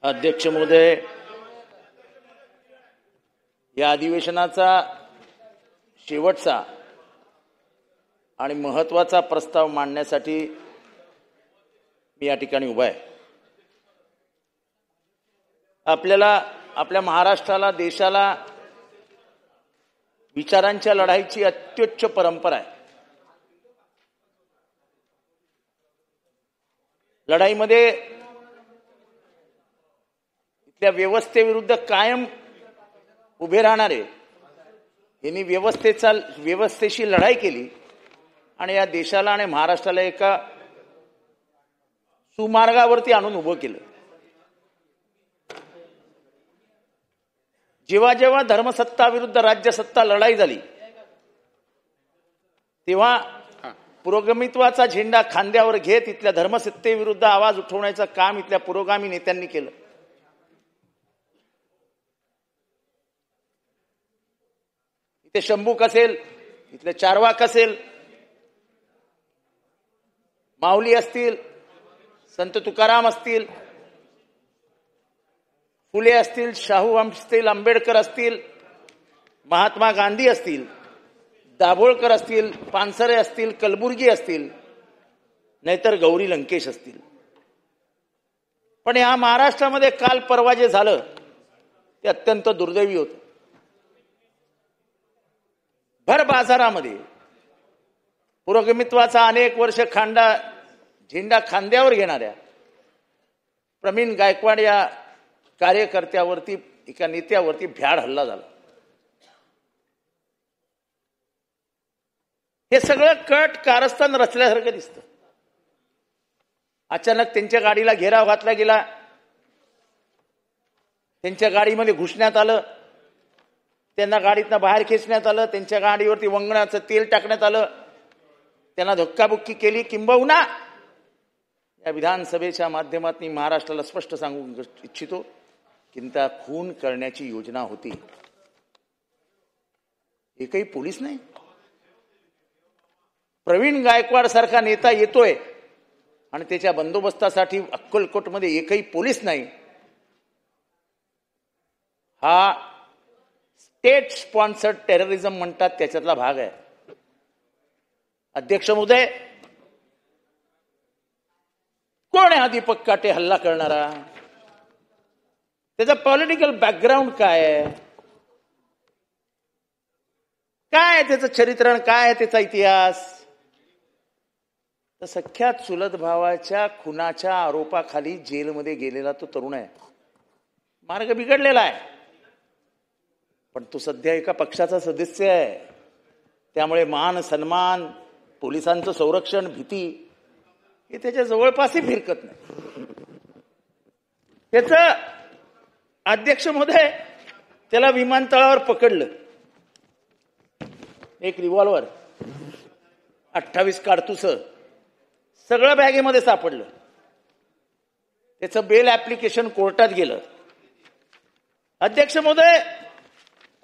अध्यक्ष महोदय, या अधिवेशनाचा शेवटचा आणि महत्त्वाचा प्रस्ताव मांडण्यासाठी मी या ठिकाणी उभा आहे. आपल्या महाराष्ट्राला, देशाला विचारांच्या लढाईची अत्युच्च परंपरा आहे. लढाईमध्ये इथल्या व्यवस्थेविरुद्ध कायम उभे राहणारे यांनी व्यवस्थेशी लढाई केली आणि या देशाला आणि महाराष्ट्राला एका सुमार्गावरती आणून उभं केलं. जेव्हा जेव्हा धर्मसत्ता विरुद्ध राज्यसत्ता लढाई झाली तेव्हा पुरोगामित्वाचा झेंडा खांद्यावर घेत इथल्या धर्मसत्तेविरुद्ध आवाज उठवण्याचं काम इथल्या पुरोगामी नेत्यांनी केलं. इथे शंभूक असेल, इथले चारवाक असेल, माऊली असतील, संत तुकाराम असतील, फुले असतील, शाहू असतील, आंबेडकर असतील, महात्मा गांधी असतील, दाभोळकर असतील, पानसरे असतील, कलबुर्गी असतील, नाहीतर गौरी लंकेश असतील. पण या महाराष्ट्रामध्ये काल परवा जे झालं ते अत्यंत दुर्दैवी होतं. भर बाजारामध्ये पुरोगामित्वाचा अनेक वर्ष झेंडा खांद्यावर घेणाऱ्या प्रवीण गायकवाड या कार्यकर्त्यावरती, एका नेत्यावरती भ्याड हल्ला झाला. हे सगळं कट कारस्थान रचल्यासारखं दिसतं. अचानक त्यांच्या गाडीला घेराव घातला गेला, त्यांच्या गाडीमध्ये घुसण्यात आलं, त्यांना गाडीतनं बाहेर खेचण्यात आलं, त्यांच्या गाडीवरती वंगणाचं तेल टाकण्यात आलं, त्यांना धक्काबुक्की केली. किंबहुना या विधानसभेच्या माध्यमातून महाराष्ट्राला स्पष्ट सांगू इच्छितो की त्या खून करण्याची योजना होती. एकही पोलीस नाही. प्रवीण गायकवाड सारखा नेता येतोय आणि त्याच्या बंदोबस्तासाठी अक्कलकोटमध्ये एकही पोलीस नाही. हा स्टेट स्पॉन्सर्ड टेररिझम म्हणतात त्याच्यातला भाग आहे. अध्यक्ष महोदय, कोण आहे हा दीपक काटे हल्ला करणारा? त्याचा पॉलिटिकल बॅकग्राऊंड काय आहे? काय आहे त्याचं चरित्रण? काय आहे त्याचा इतिहास? तर सख्या चुलत भावाच्या खुनाच्या आरोपाखाली जेलमध्ये गेलेला तो तरुण आहे. मार्ग बिघडलेला आहे, पण तो सध्या एका पक्षाचा सदस्य आहे. त्यामुळे मान सन्मान, पोलिसांचं संरक्षण, भीती हे त्याच्या जवळपासही फिरकत नाही. त्याचं अध्यक्ष महोदय, त्याला विमानतळावर पकडलं. एक रिव्हॉल्वर, 28 काडतुस सगळं बॅगेमध्ये सापडलं. त्याचं बेल ऍप्लिकेशन कोर्टात गेलं. अध्यक्ष महोदय,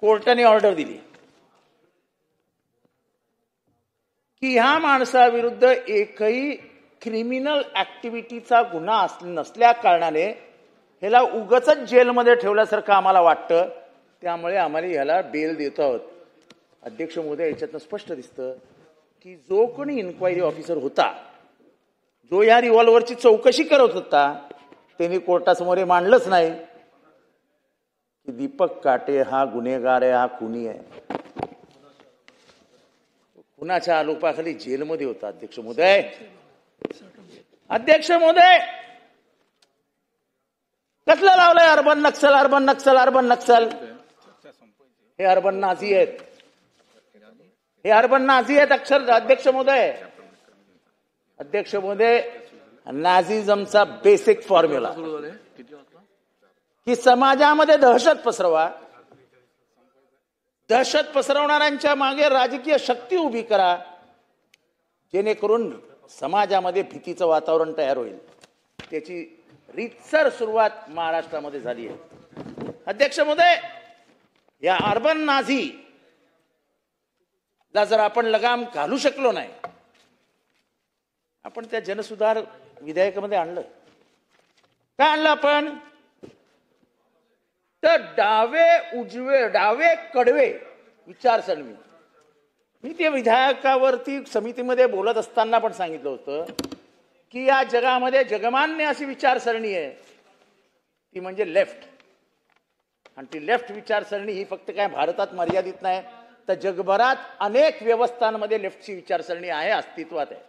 कोर्टाने ऑर्डर दिली की ह्या माणसाविरुद्ध एकही क्रिमिनल ऍक्टिव्हिटीचा गुन्हा नसल्या कारणाने ह्याला उगाच जेलमध्ये ठेवल्यासारखं आम्हाला वाटतं, त्यामुळे आम्हाला ह्याला बेल देतो आहोत. अध्यक्ष महोदय, याच्यातनं स्पष्ट दिसतं की जो कोणी इन्क्वायरी ऑफिसर होता, जो या रिव्हॉल्वरची चौकशी करत होता, त्यांनी कोर्टासमोर मांडलंच नाही की दीपक काटे हा गुन्हेगार आहे, हा खुनी आहे. खुनाच्या आरोपाखाली जेलमध्ये होता. अध्यक्ष महोदय, अध्यक्ष महोदय, कसलं लावलंय urban Naxal, urban Naxal, urban Naxal? हे अर्बन नाझी आहेत, हे अर्बन नाझी आहेत. अध्यक्ष महोदय, अध्यक्ष महोदय, नाझिझमचा बेसिक फॉर्म्युला की समाजामध्ये दहशत पसरवा, दहशत पसरवणाऱ्यांच्या मागे राजकीय शक्ती उभी करा, जेणेकरून समाजामध्ये भीतीचं वातावरण तयार होईल. त्याची रीतसर सुरुवात महाराष्ट्रामध्ये झाली आहे. अध्यक्ष महोदय, या अर्बन नाझीला जर आपण लगाम घालू शकलो नाही, आपण त्या जनसुधार विधेयकामध्ये आणलं. काय आणलं आपण? तर डावे कडवे विचारसरणी, मी ते विधायकावरती समितीमध्ये बोलत असताना पण सांगितलं होतं की या जगामध्ये जगमान्य अशी विचारसरणी आहे, ती म्हणजे लेफ्ट. आणि ती लेफ्ट विचारसरणी ही फक्त काय भारतात मर्यादित नाही, तर जगभरात अनेक व्यवस्थांमध्ये लेफ्टची विचारसरणी आहे, अस्तित्वात आहे.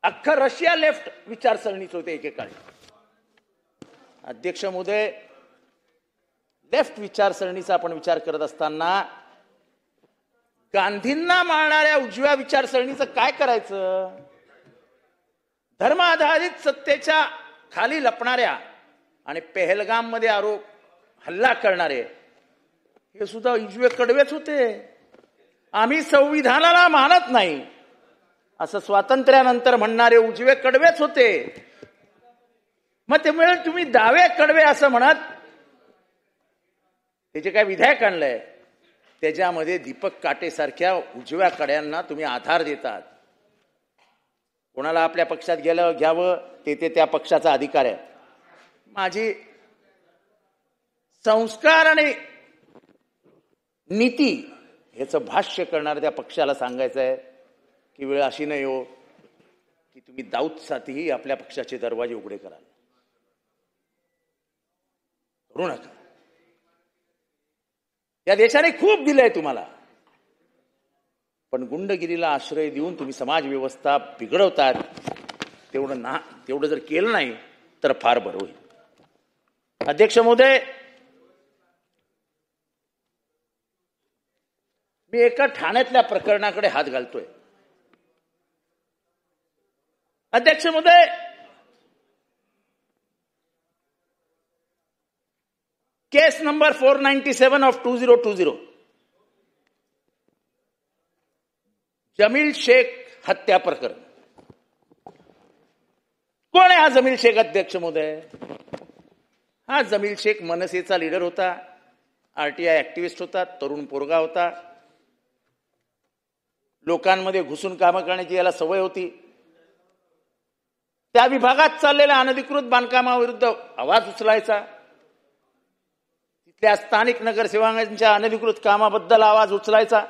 अख्खं रशिया लेफ्ट विचारसरणीच होते एकेकाळी. अध्यक्ष महोदय, लेफ्ट विचारसरणीचा आपण विचार करत असताना गांधींना मारणाऱ्या उजव्या विचारसरणीचं काय करायचं? धर्म आधारित सत्तेच्या खाली लपणाऱ्या आणि पेहलगाम मध्ये हल्ला करणारे हे सुद्धा उजवे कडवेच होते. आम्ही संविधानाला मानत नाही असं स्वातंत्र्यानंतर म्हणणारे उजवे कडवेच होते. मग त्यामुळे तुम्ही डावे कडवे असं म्हणत त्याचे काय विधेयक आणलंय, त्याच्यामध्ये दीपक काटे सारख्या उजव्या कड्यांना तुम्ही आधार देतात. कोणाला आपल्या पक्षात घ्यावं ते त्या पक्षाचा अधिकार आहे. माझी संस्कार आणि नीती याचं भाष्य करणाऱ्या त्या पक्षाला सांगायचं आहे की वेळ अशी नाही हो की तुम्ही दाऊदसाठीही आपल्या पक्षाचे दरवाजे उघडे कराल. करू नका. या देशाने खूप दिलंय तुम्हाला, पण गुंडगिरीला आश्रय देऊन तुम्ही समाज व्यवस्था बिघडवतात. तेवढं जर केलं नाही तर फार बरं होईल. अध्यक्ष महोदय, मी एका ठाण्यातल्या प्रकरणाकडे हात घालतोय. अध्यक्ष महोदय, केस नंबर 497 ऑफ 2020, जमील शेख हत्या प्रकरण. कोण आहे हा जमील शेख? अध्यक्ष महोदय, हा जमील शेख मनसेचा लीडर होता, आरटीआय ऍक्टिव्हिस्ट होता, तरुण पोरगा होता, लोकांमध्ये घुसून कामं करण्याची याला सवय होती. त्या विभागात चाललेल्या अनधिकृत बांधकामाविरुद्ध आवाज उचलायचा, तिथल्या स्थानिक नगरसेवकांच्या अनधिकृत कामाबद्दल आवाज उचलायचा.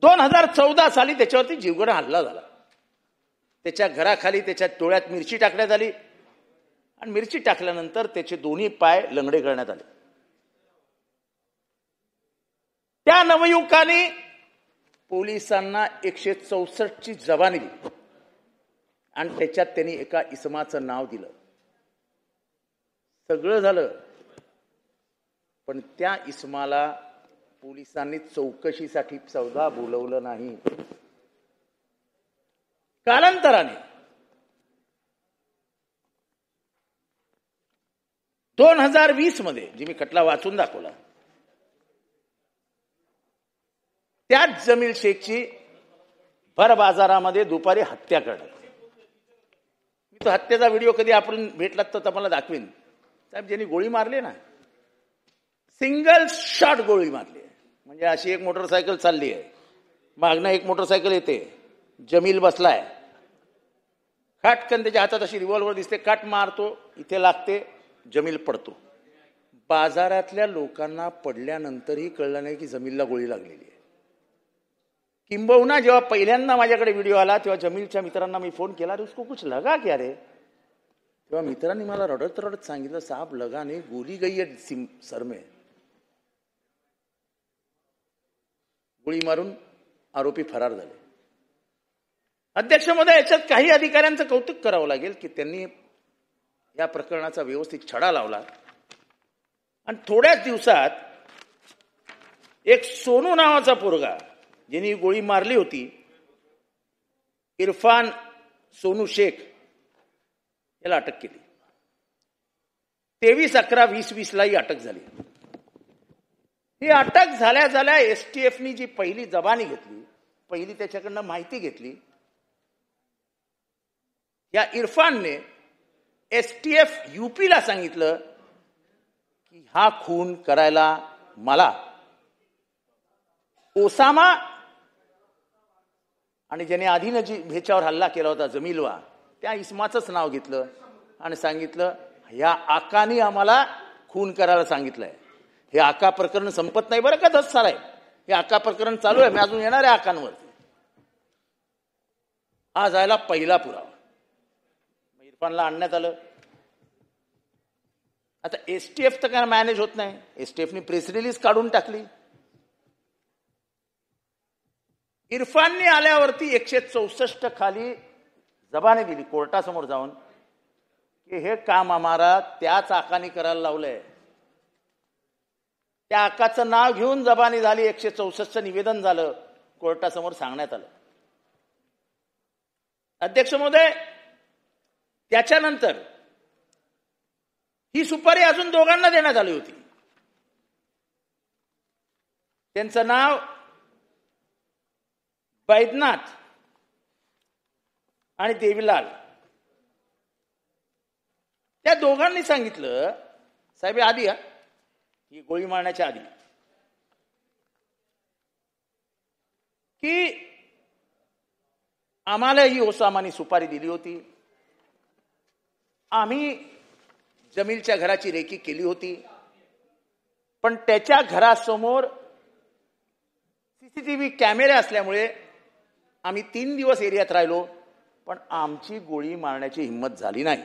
2014 साली त्याच्यावरती जीवघेणा हल्ला झाला. त्याच्या घराखाली त्याच्या डोळ्यात मिरची टाकण्यात आली आणि मिरची टाकल्यानंतर त्याचे दोन्ही पाय लंगडे करण्यात आले. त्या नवयुवकाने पोलिसांना 164ची जबानी दिली आणि त्याच्यात त्यांनी एका इसमाचं नाव दिलं. सगळं झालं, पण त्या इसमाला पोलिसांनी चौकशीसाठी सुद्धा बोलवलं नाही. कालांतराने 2020 मध्ये जी मी खटला वाचून दाखवला, त्याच जमील शेखची भर बाजारामध्ये दुपारी हत्या करण्यात. मी तो हत्येचा व्हिडिओ कधी आपण भेटलात तर तुम्हाला दाखवीन. साहेब, ज्यांनी गोळी मारली ना, सिंगल शॉट गोळी मारली. म्हणजे अशी एक मोटरसायकल चालली आहे, मागणं एक मोटरसायकल येते, जमील बसलाय, खाटकन त्याच्या हातात अशी रिव्हॉल्वर दिसते, काट मारतो, इथे लागते, जमील पडतो. बाजारातल्या लोकांना पडल्यानंतरही कळलं नाही की जमीलला गोळी लागलेली आहे. किंबहुना जेव्हा पहिल्यांदा माझ्याकडे व्हिडिओ आला तेव्हा जमीलच्या मित्रांना मी फोन केला, अरे उसको कुछ लगा क्या रे? तेव्हा मित्रांनी मला रडत रडत सांगितलं, साहब लगा नहीं, गोली गई है सर में. गोळी मारून आरोपी फरार झाले. अध्यक्ष महोदय, याच्यात काही अधिकाऱ्यांचं कौतुक करावं लागेल की त्यांनी या प्रकरणाचा व्यवस्थित छडा लावला आणि थोड्याच दिवसात एक सोनू नावाचा पोरगा ज्यांनी गोळी मारली होती, इरफान सोनू शेख, याला अटक केली. 23/11/2020 ला ही अटक झाली. ही अटक झाल्या एसटीएफनी जी पहिली जबानी घेतली, पहिली त्याच्याकडनं माहिती घेतली, या इरफानने एसटीएफ यूपीला सांगितलं की हा खून करायला मला ओसामा आणि ज्याने आधीनं जी ह्याच्यावर हल्ला केला होता जमीलवा, त्या इस्माचंच नाव घेतलं आणि सांगितलं या आकानी आम्हाला खून करायला सांगितलंय. हे आका प्रकरण संपत नाही बरं का दस साल आहे. हे आका प्रकरण चालू आहे. मी अजून येणार आहे आकांवर. आज आयला पहिला पुरावा इरफानला आणण्यात आलं. आता एसटीएफ तर काय मॅनेज होत नाही. एसटीएफनी प्रेस रिलीज काढून टाकली. इरफानने आल्यावरती 164 खाली जबानी दिली कोर्टासमोर जाऊन की हे काम आम्हाला त्याच आकानी करायला लावलंय. त्या आकाचं नाव घेऊन जबानी झाली. 164 निवेदन झालं. कोर्टासमोर सांगण्यात आलं. अध्यक्ष महोदय, त्याच्यानंतर ही सुपारी अजून दोघांना देण्यात आली होती. त्यांचं नाव बैद्यनाथ आणि देवीलाल. त्या दोघांनी सांगितलं, साहेब आधी ही गोळी मारण्याच्या आधी, की आम्हाला ही ओसामानी सुपारी दिली होती. आम्ही जमीलच्या घराची रेकी केली होती. पण त्याच्या घरासमोर सीसीटीव्ही कॅमेरे असल्यामुळे आम्ही 3 दिवस एरियात राहिलो. पण आमची गोळी मारण्याची हिंमत झाली नाही.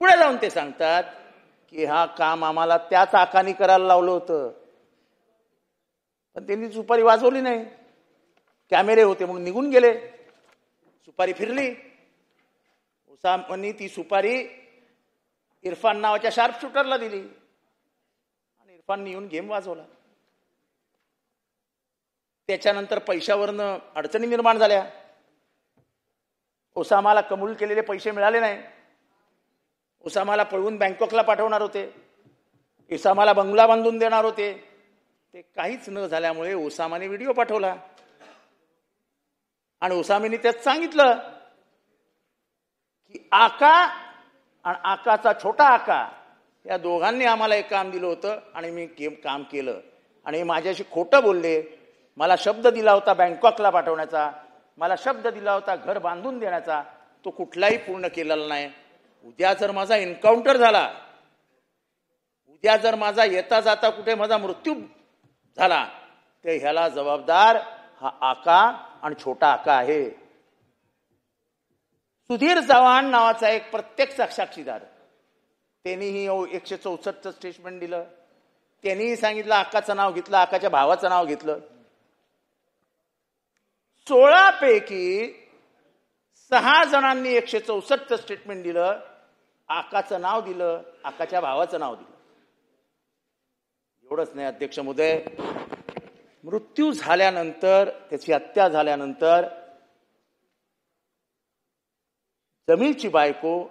पुढे जाऊन ते सांगतात की हा काम आम्हाला त्याच आकानी करायला लावलं होतं. पण त्यांनी सुपारी वाजवली नाही. कॅमेरे होते म्हणून निघून गेले. सुपारी फिरली. ओसामानी ती सुपारी इरफान नावाच्या शार्प शूटरला दिली आणि इरफानने येऊन गेम वाजवला. त्याच्यानंतर पैशावरनं अडचणी निर्माण झाल्या. ओसामाला कबूल केलेले पैसे मिळाले नाही. ओसामाला पळवून बँकॉकला पाठवणार होते. ओसामाला बंगला बांधून देणार होते. ते काहीच न झाल्यामुळे ओसामाने व्हिडिओ पाठवला आणि ओसामाने त्यात सांगितलं की आका आणि आकाचा छोटा आका या दोघांनी आम्हाला एक काम दिलं होतं आणि मी काम केलं आणि माझ्याशी खोटं बोलले. मला शब्द दिला होता बँकॉकला पाठवण्याचा, मला शब्द दिला होता घर बांधून देण्याचा, तो कुठलाही पूर्ण केलेला नाही. उद्या जर माझा एन्काउंटर झाला, उद्या जर माझा येता जाता कुठे माझा मृत्यू झाला, तर ह्याला जबाबदार हा आका आणि छोटा आका आहे. सुधीर चव्हाण नावाचा एक प्रत्यक्ष साक्षीदार, त्यांनीही 164 स्टेटमेंट दिलं. त्यांनीही सांगितलं, आकाचं नाव घेतलं, आकाच्या भावाचं नाव घेतलं. 16 पैकी 6 जणांनी 164 स्टेटमेंट दिलं, आकाचं नाव दिलं, आकाच्या भावाचं नाव दिलं. एवढंच नाही अध्यक्ष महोदय, मृत्यू झाल्यानंतर, त्याची हत्या झाल्यानंतर जमीलची बायको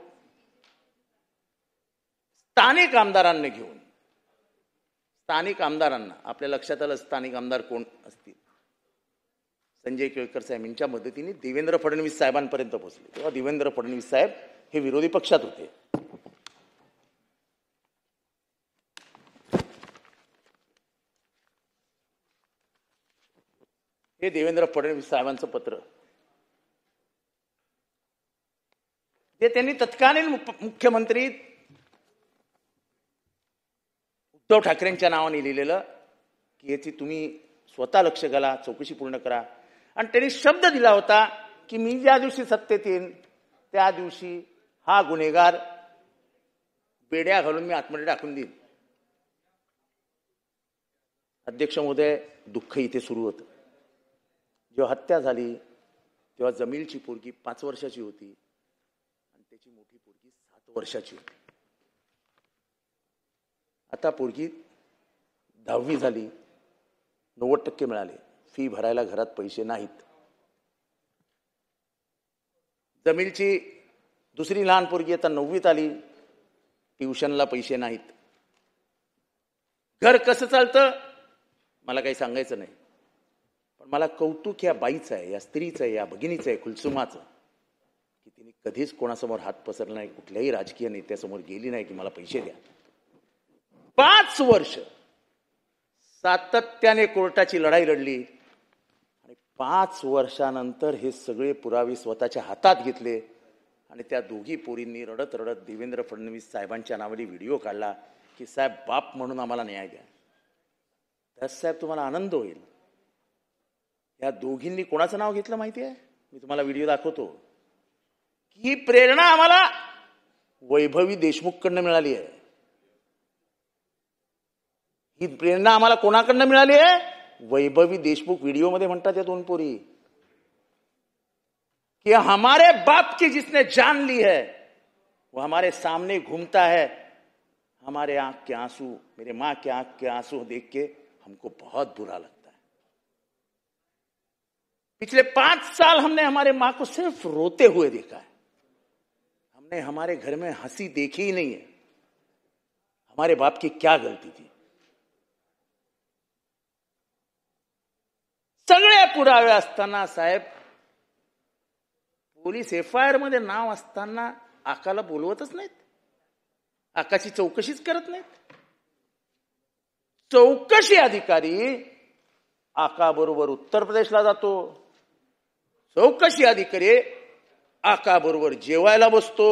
स्थानिक आमदारांना घेऊन, स्थानिक आमदारांना, आपल्या लक्षात आलं स्थानिक आमदार कोण असतील, संजय केळकर साहेब यांच्या मदतीने देवेंद्र फडणवीस साहेबांपर्यंत पोहोचले. तेव्हा देवेंद्र फडणवीस साहेब हे विरोधी पक्षात होते. हे देवेंद्र फडणवीस साहेबांचं पत्र, ते त्यांनी तत्कालीन मुख्यमंत्री उद्धव ठाकरेंच्या नावाने लिहिलेलं की याची तुम्ही स्वतः लक्ष घाला, चौकशी पूर्ण करा. आणि त्यांनी शब्द दिला होता की मी ज्या दिवशी सत्तेत येईन त्या दिवशी हा गुन्हेगार बेड्या घालून मी आतमध्ये टाकून देईन. अध्यक्ष महोदय, दुःख इथे सुरू होतं. जेव्हा हत्या झाली तेव्हा जमीलची पोरगी 5 वर्षाची होती आणि त्याची मोठी पोरगी 7 वर्षाची होती. आता पोरगी 10वी झाली, 90% मिळाले, फी भरायला घरात पैसे नाहीत. जमीलची दुसरी लहान पोरगी आता 9वीत आली, ट्युशनला पैसे नाहीत. घर कसं चालतं मला काही सांगायचं नाही, पण मला कौतुक या बाईचं आहे, या स्त्रीचं आहे, या भगिनीचं आहे, कुलसुमाचं, की तिने कधीच कोणासमोर हात पसरला नाही, कुठल्याही राजकीय नेत्यासमोर गेली नाही की मला पैसे द्या. 5 वर्ष सातत्याने कोर्टाची लढाई लढली आणि 5 वर्षानंतर हे सगळे पुरावे स्वतःच्या हातात घेतले आणि त्या दोघी पोरींनी रडत रडत देवेंद्र फडणवीस साहेबांच्या नावाने व्हिडिओ काढला की साहेब बाप म्हणून आम्हाला न्याय द्या. तर साहेब तुम्हाला आनंद होईल. या दोघींनी कोणाचं नाव घेतलं माहिती आहे? मी तुम्हाला व्हिडिओ दाखवतो. ही प्रेरणा आम्हाला वैभवी देशमुखकडनं मिळाली आहे. ही प्रेरणा आम्हाला कोणाकडनं मिळाली आहे? वैभवी देशमुख व्हिडिओमध्ये म्हणतात या दोन पोरी कि हमारे बाप की जिसने जान ली है वो हमारे सामने घूमता है. हमारे आंख के आंसू, मेरे मां के आंख के आंसू देख के हमको बहुत बुरा लगता है. पिछले 5 साल हमने हमारे मां को सिर्फ रोते हुए देखा है. हमने हमारे घर में हंसी देखी ही नहीं है. हमारे बाप की क्या गलती थी? सगळे पुरावे असताना साहेब, पोलीस FIR मध्ये नाव असताना आकाला बोलवतच नाहीत. आकाची चौकशीच करत नाहीत. चौकशी अधिकारी आका बरोबर उत्तर प्रदेशला जातो. चौकशी अधिकारी आका बरोबर जेवायला बसतो.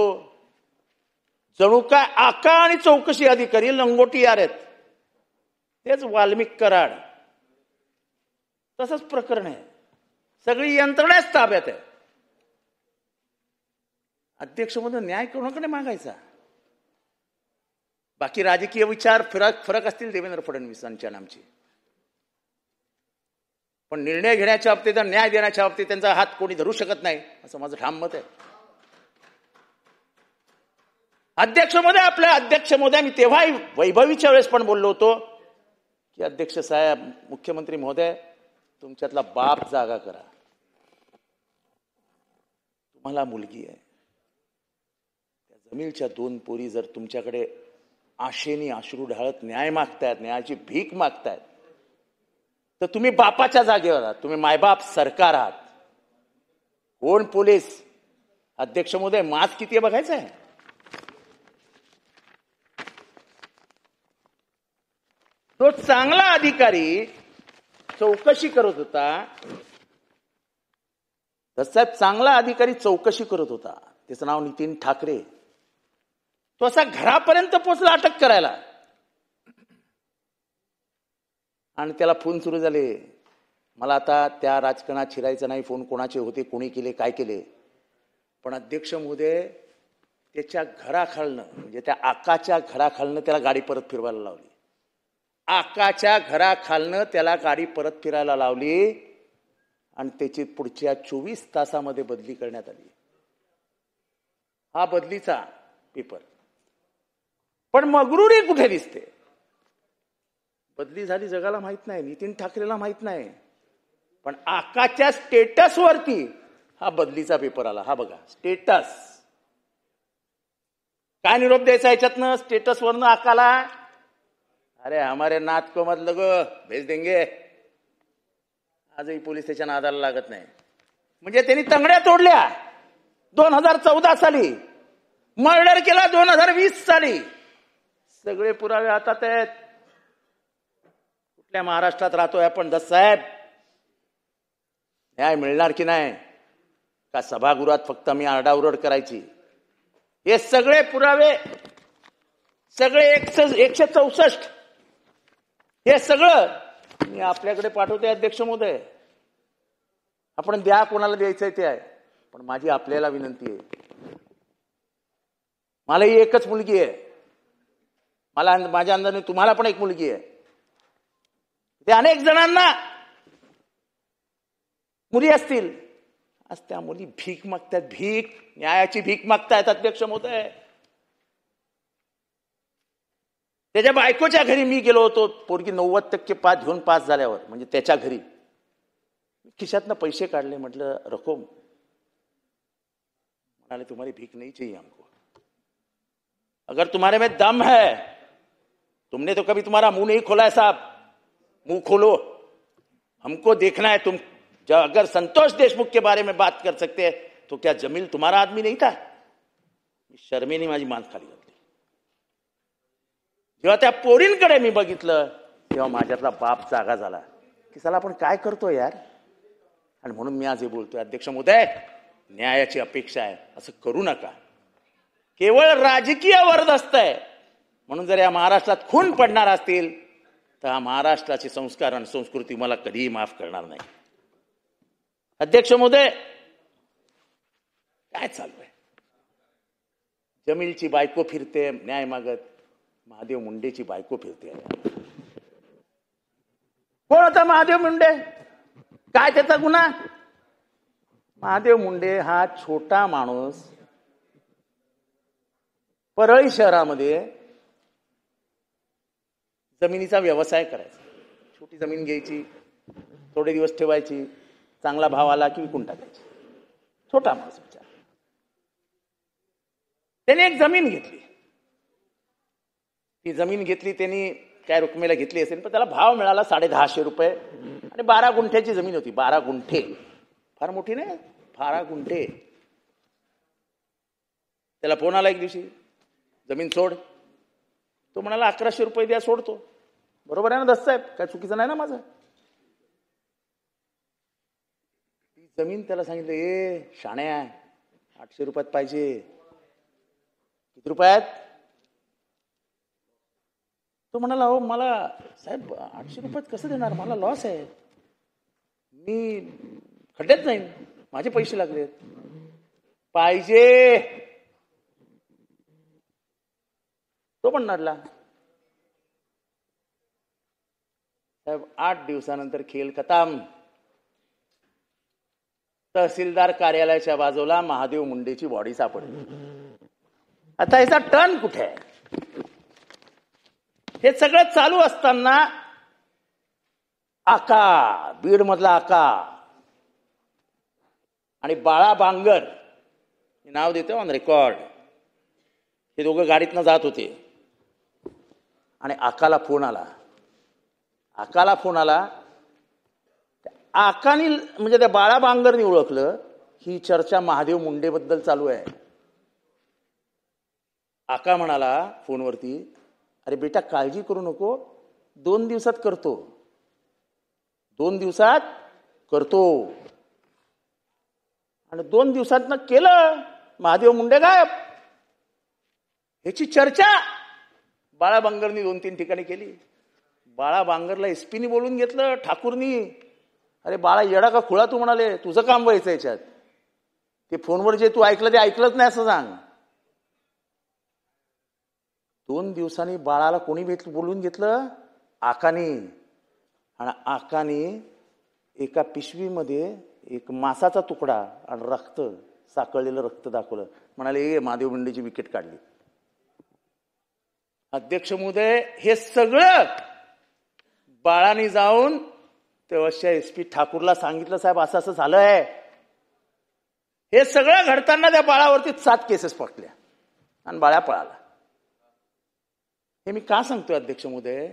जणू काय आका आणि चौकशी अधिकारी लंगोटी यार आहेत. तेच वाल्मिक कराड. तसंच प्रकरण आहे. सगळी यंत्रणाच ताब्यात आहे. अध्यक्ष म्हणून न्याय कोणाकडे मागायचा? बाकी राजकीय विचार फरक असतील देवेंद्र फडणवीसांच्या नामचे, पण निर्णय घेण्याच्या बाबतीत, न्याय देण्याच्या बाबतीत त्यांचा हात कोणी धरू शकत नाही, असं माझं ठाम मत आहे. अध्यक्ष महोदय, आपल्या अध्यक्ष महोदय, मी तेव्हाही वैभवीच्या वेळेस पण बोललो होतो की अध्यक्ष साहेब, मुख्यमंत्री महोदय, तुमच्यातला बाप जागा करा. तुम्हाला मुलगी आहे. त्या जमीलच्या 2 पोरी जर तुमच्याकडे आशेनी अश्रू ढाळत न्याय मागतायत, न्यायाची भीक मागतायत, तर तुम्ही बापाच्या जागेवर आहात. तुम्ही मायबाप सरकार आहात. कोण पोलीस? अध्यक्ष महोदय, मास किती आहे बघायचं आहे. तो चांगला अधिकारी चौकशी करत होता. साहेब, चांगला अधिकारी चौकशी करत होता. त्याचं नाव नितीन ठाकरे. तो असा घरापर्यंत पोहोचला अटक करायला, आणि त्याला फोन सुरू झाले. मला आता त्या राजकारणात शिरायचं नाही. फोन कोणाचे होते, कोणी केले, काय केले. पण अध्यक्ष महोदय, त्याच्या घराखालनं, म्हणजे त्या आकाच्या घराखालनं त्याला गाडी परत फिरवायला लावली. आकाच्या घराखालनं त्याला गाडी परत फिरायला लावली आणि त्याची पुढच्या 24 तासामध्ये बदली करण्यात आली. हा बदलीचा पेपर. पण मगरुरी कुठे दिसते? बदली झाली जगाला माहित नाही, नितीन ठाकरेला माहित नाही, पण आकाच्या स्टेटसवरती हा बदलीचा पेपर आला. हा बघा स्टेटस. काय निरोप द्यायचा याच्यातनं स्टेटसवरनं आकाला? अरे हमारे नात को मत लगो, भेज देंगे. आजही पोलीस त्याच्या नादाला लागत नाही. म्हणजे त्यांनी तंगड्या तोडल्या 2014 साली, मर्डर केला 2020 साली. सगळे पुरावे हातात आहेत. कुठल्या महाराष्ट्रात राहतोय आपण दस साहेब? न्याय मिळणार की नाही? का सभागृहात फक्त मी आरडाओरड करायची? हे सगळे पुरावे, सगळे 164, हे सगळं मी आपल्याकडे पाठवते अध्यक्ष महोदय. आपण द्या, कोणाला द्यायचंय ते आहे. पण माझी आपल्याला विनंती आहे, मला ही एकच मुलगी आहे. मला माझ्या अंदाजाने तुम्हाला पण एक मुलगी आहे. ते अनेक जणांना मुली असतील. आज त्या मुली भीक मागतात. भीक, न्यायाची भीक मागतायत अध्यक्ष महोदय. त्याच्या बायकोच्या घरी मी गेलो होतो. पोरगी 90% घेऊन पास झाल्यावर, म्हणजे त्याच्या घरी खिशातनं पैसे काढले. म्हटलं रको. म्हणाले तुम्हारी भीख नहीं चाहिए हमको. अगर तुम्हारे में दम है, तुमने तो कभी तुम्हारा मुंह नहीं खोला है साहब, मुंह खोलो. हमको देखना है तुम. अगर संतोष देशमुख के बारे में बात कर सकते हैं तो क्या जमील तुम्हारा आदमी नहीं था? शर्मेने माझी मान खाली घातली. जेव्हा त्या पोरींकडे मी बघितलं तेव्हा माझ्यातला बाप जागा झाला की साला आपण काय करतो यार. आणि म्हणून मी आज हे बोलतोय. अध्यक्ष महोदय, न्यायाची अपेक्षा आहे, असं करू नका. केवळ राजकीय वरदस्त आहे म्हणून जर या महाराष्ट्रात खून पडणार असतील तर हा महाराष्ट्राचे संस्कार आणि संस्कृती मला कधीही माफ करणार नाही. अध्यक्ष महोदय, काय चालू आहे? जमीलची बायको फिरते न्याय मागत, महादेव मुंडेची बायको फिरते. कोण होता महादेव मुंडे? काय त्याचा गुन्हा? महादेव मुंडे हा छोटा माणूस परळी शहरामध्ये जमिनीचा व्यवसाय करायचा. छोटी जमीन घ्यायची, थोडे दिवस ठेवायची, चांगला भाव आला की विकून टाकायची. छोटा माणूस विचार. त्याने एक जमीन घेतली. ती जमीन घेतली त्यांनी काय रकमेला घेतली असेल, पण त्याला भाव मिळाला 1,650 रुपये आणि 12 गुंठ्याची जमीन होती. 12 गुंठे फार मोठी नाही, 12 गुंठे. त्याला फोन आला एक दिवशी, जमीन सोड. तो म्हणाला 1,100 रुपये द्या, सोडतो. बरोबर आहे ना दस साहेब? काय चुकीचं नाही ना माझं? ती जमीन त्याला सांगितलं, शाण्या 800 रुपयात पाहिजे. किती रुपयात? तो म्हणाला, हो मला साहेब 800 रुपयात कसं देणार, मला लॉस आहे, मी खड्ड्यात जाईन, माझे पैसे लागलेत. पाहिजे. तो पण नडला. साहेब 8 दिवसानंतर खेळ खतम. तहसीलदार कार्यालयाच्या बाजूला महादेव मुंडेची बॉडी सापडली. आता याचा टर्न कुठे आहे? हे सगळं चालू असताना आका, बीड मधला आका आणि बाळा बांगर, हे नाव देतो ऑन रेकॉर्ड, हे दोघं गाडीतनं जात होते आणि आकाला फोन आला. आकानी म्हणजे त्या बाळा बांगरनी ओळखलं ही चर्चा महादेव मुंडेबद्दल चालू आहे. आका म्हणाला फोनवरती, अरे बेटा काळजी करू नको, 2 दिवसात करतो, 2 दिवसात करतो. आणि 2 दिवसात केलं. महादेव मुंडे गायब. ह्याची चर्चा बाळा बांगरनी 2-3 ठिकाणी केली. बाळा बांगरला एसपीनी बोलून घेतलं, ठाकूरनी. अरे बाळा येडा का खुळा तू, म्हणाले तुझं काम व्हायचं याच्यात, ते फोनवर जे तू ऐकलं ते ऐकलंच नाही असं सांग. 2 दिवसांनी बाळाला कोणी बोलून घेतलं? आकानी. आणि आकानी एका पिशवीमध्ये एक मासाचा तुकडा आणि रक्त, साकळलेलं रक्त दाखवलं. म्हणाले महादेव मुंडेची विकेट काढली. अध्यक्ष महोदय, हे सगळं बाळाने जाऊन तेव्हाच्या एसपी ठाकूरला सांगितलं, साहेब असं असं झालंय. हे सगळं घडताना त्या बाळावरती 7 केसेस पडल्या आणि बाळा पळाला. हे मी का सांगतोय अध्यक्ष महोदय?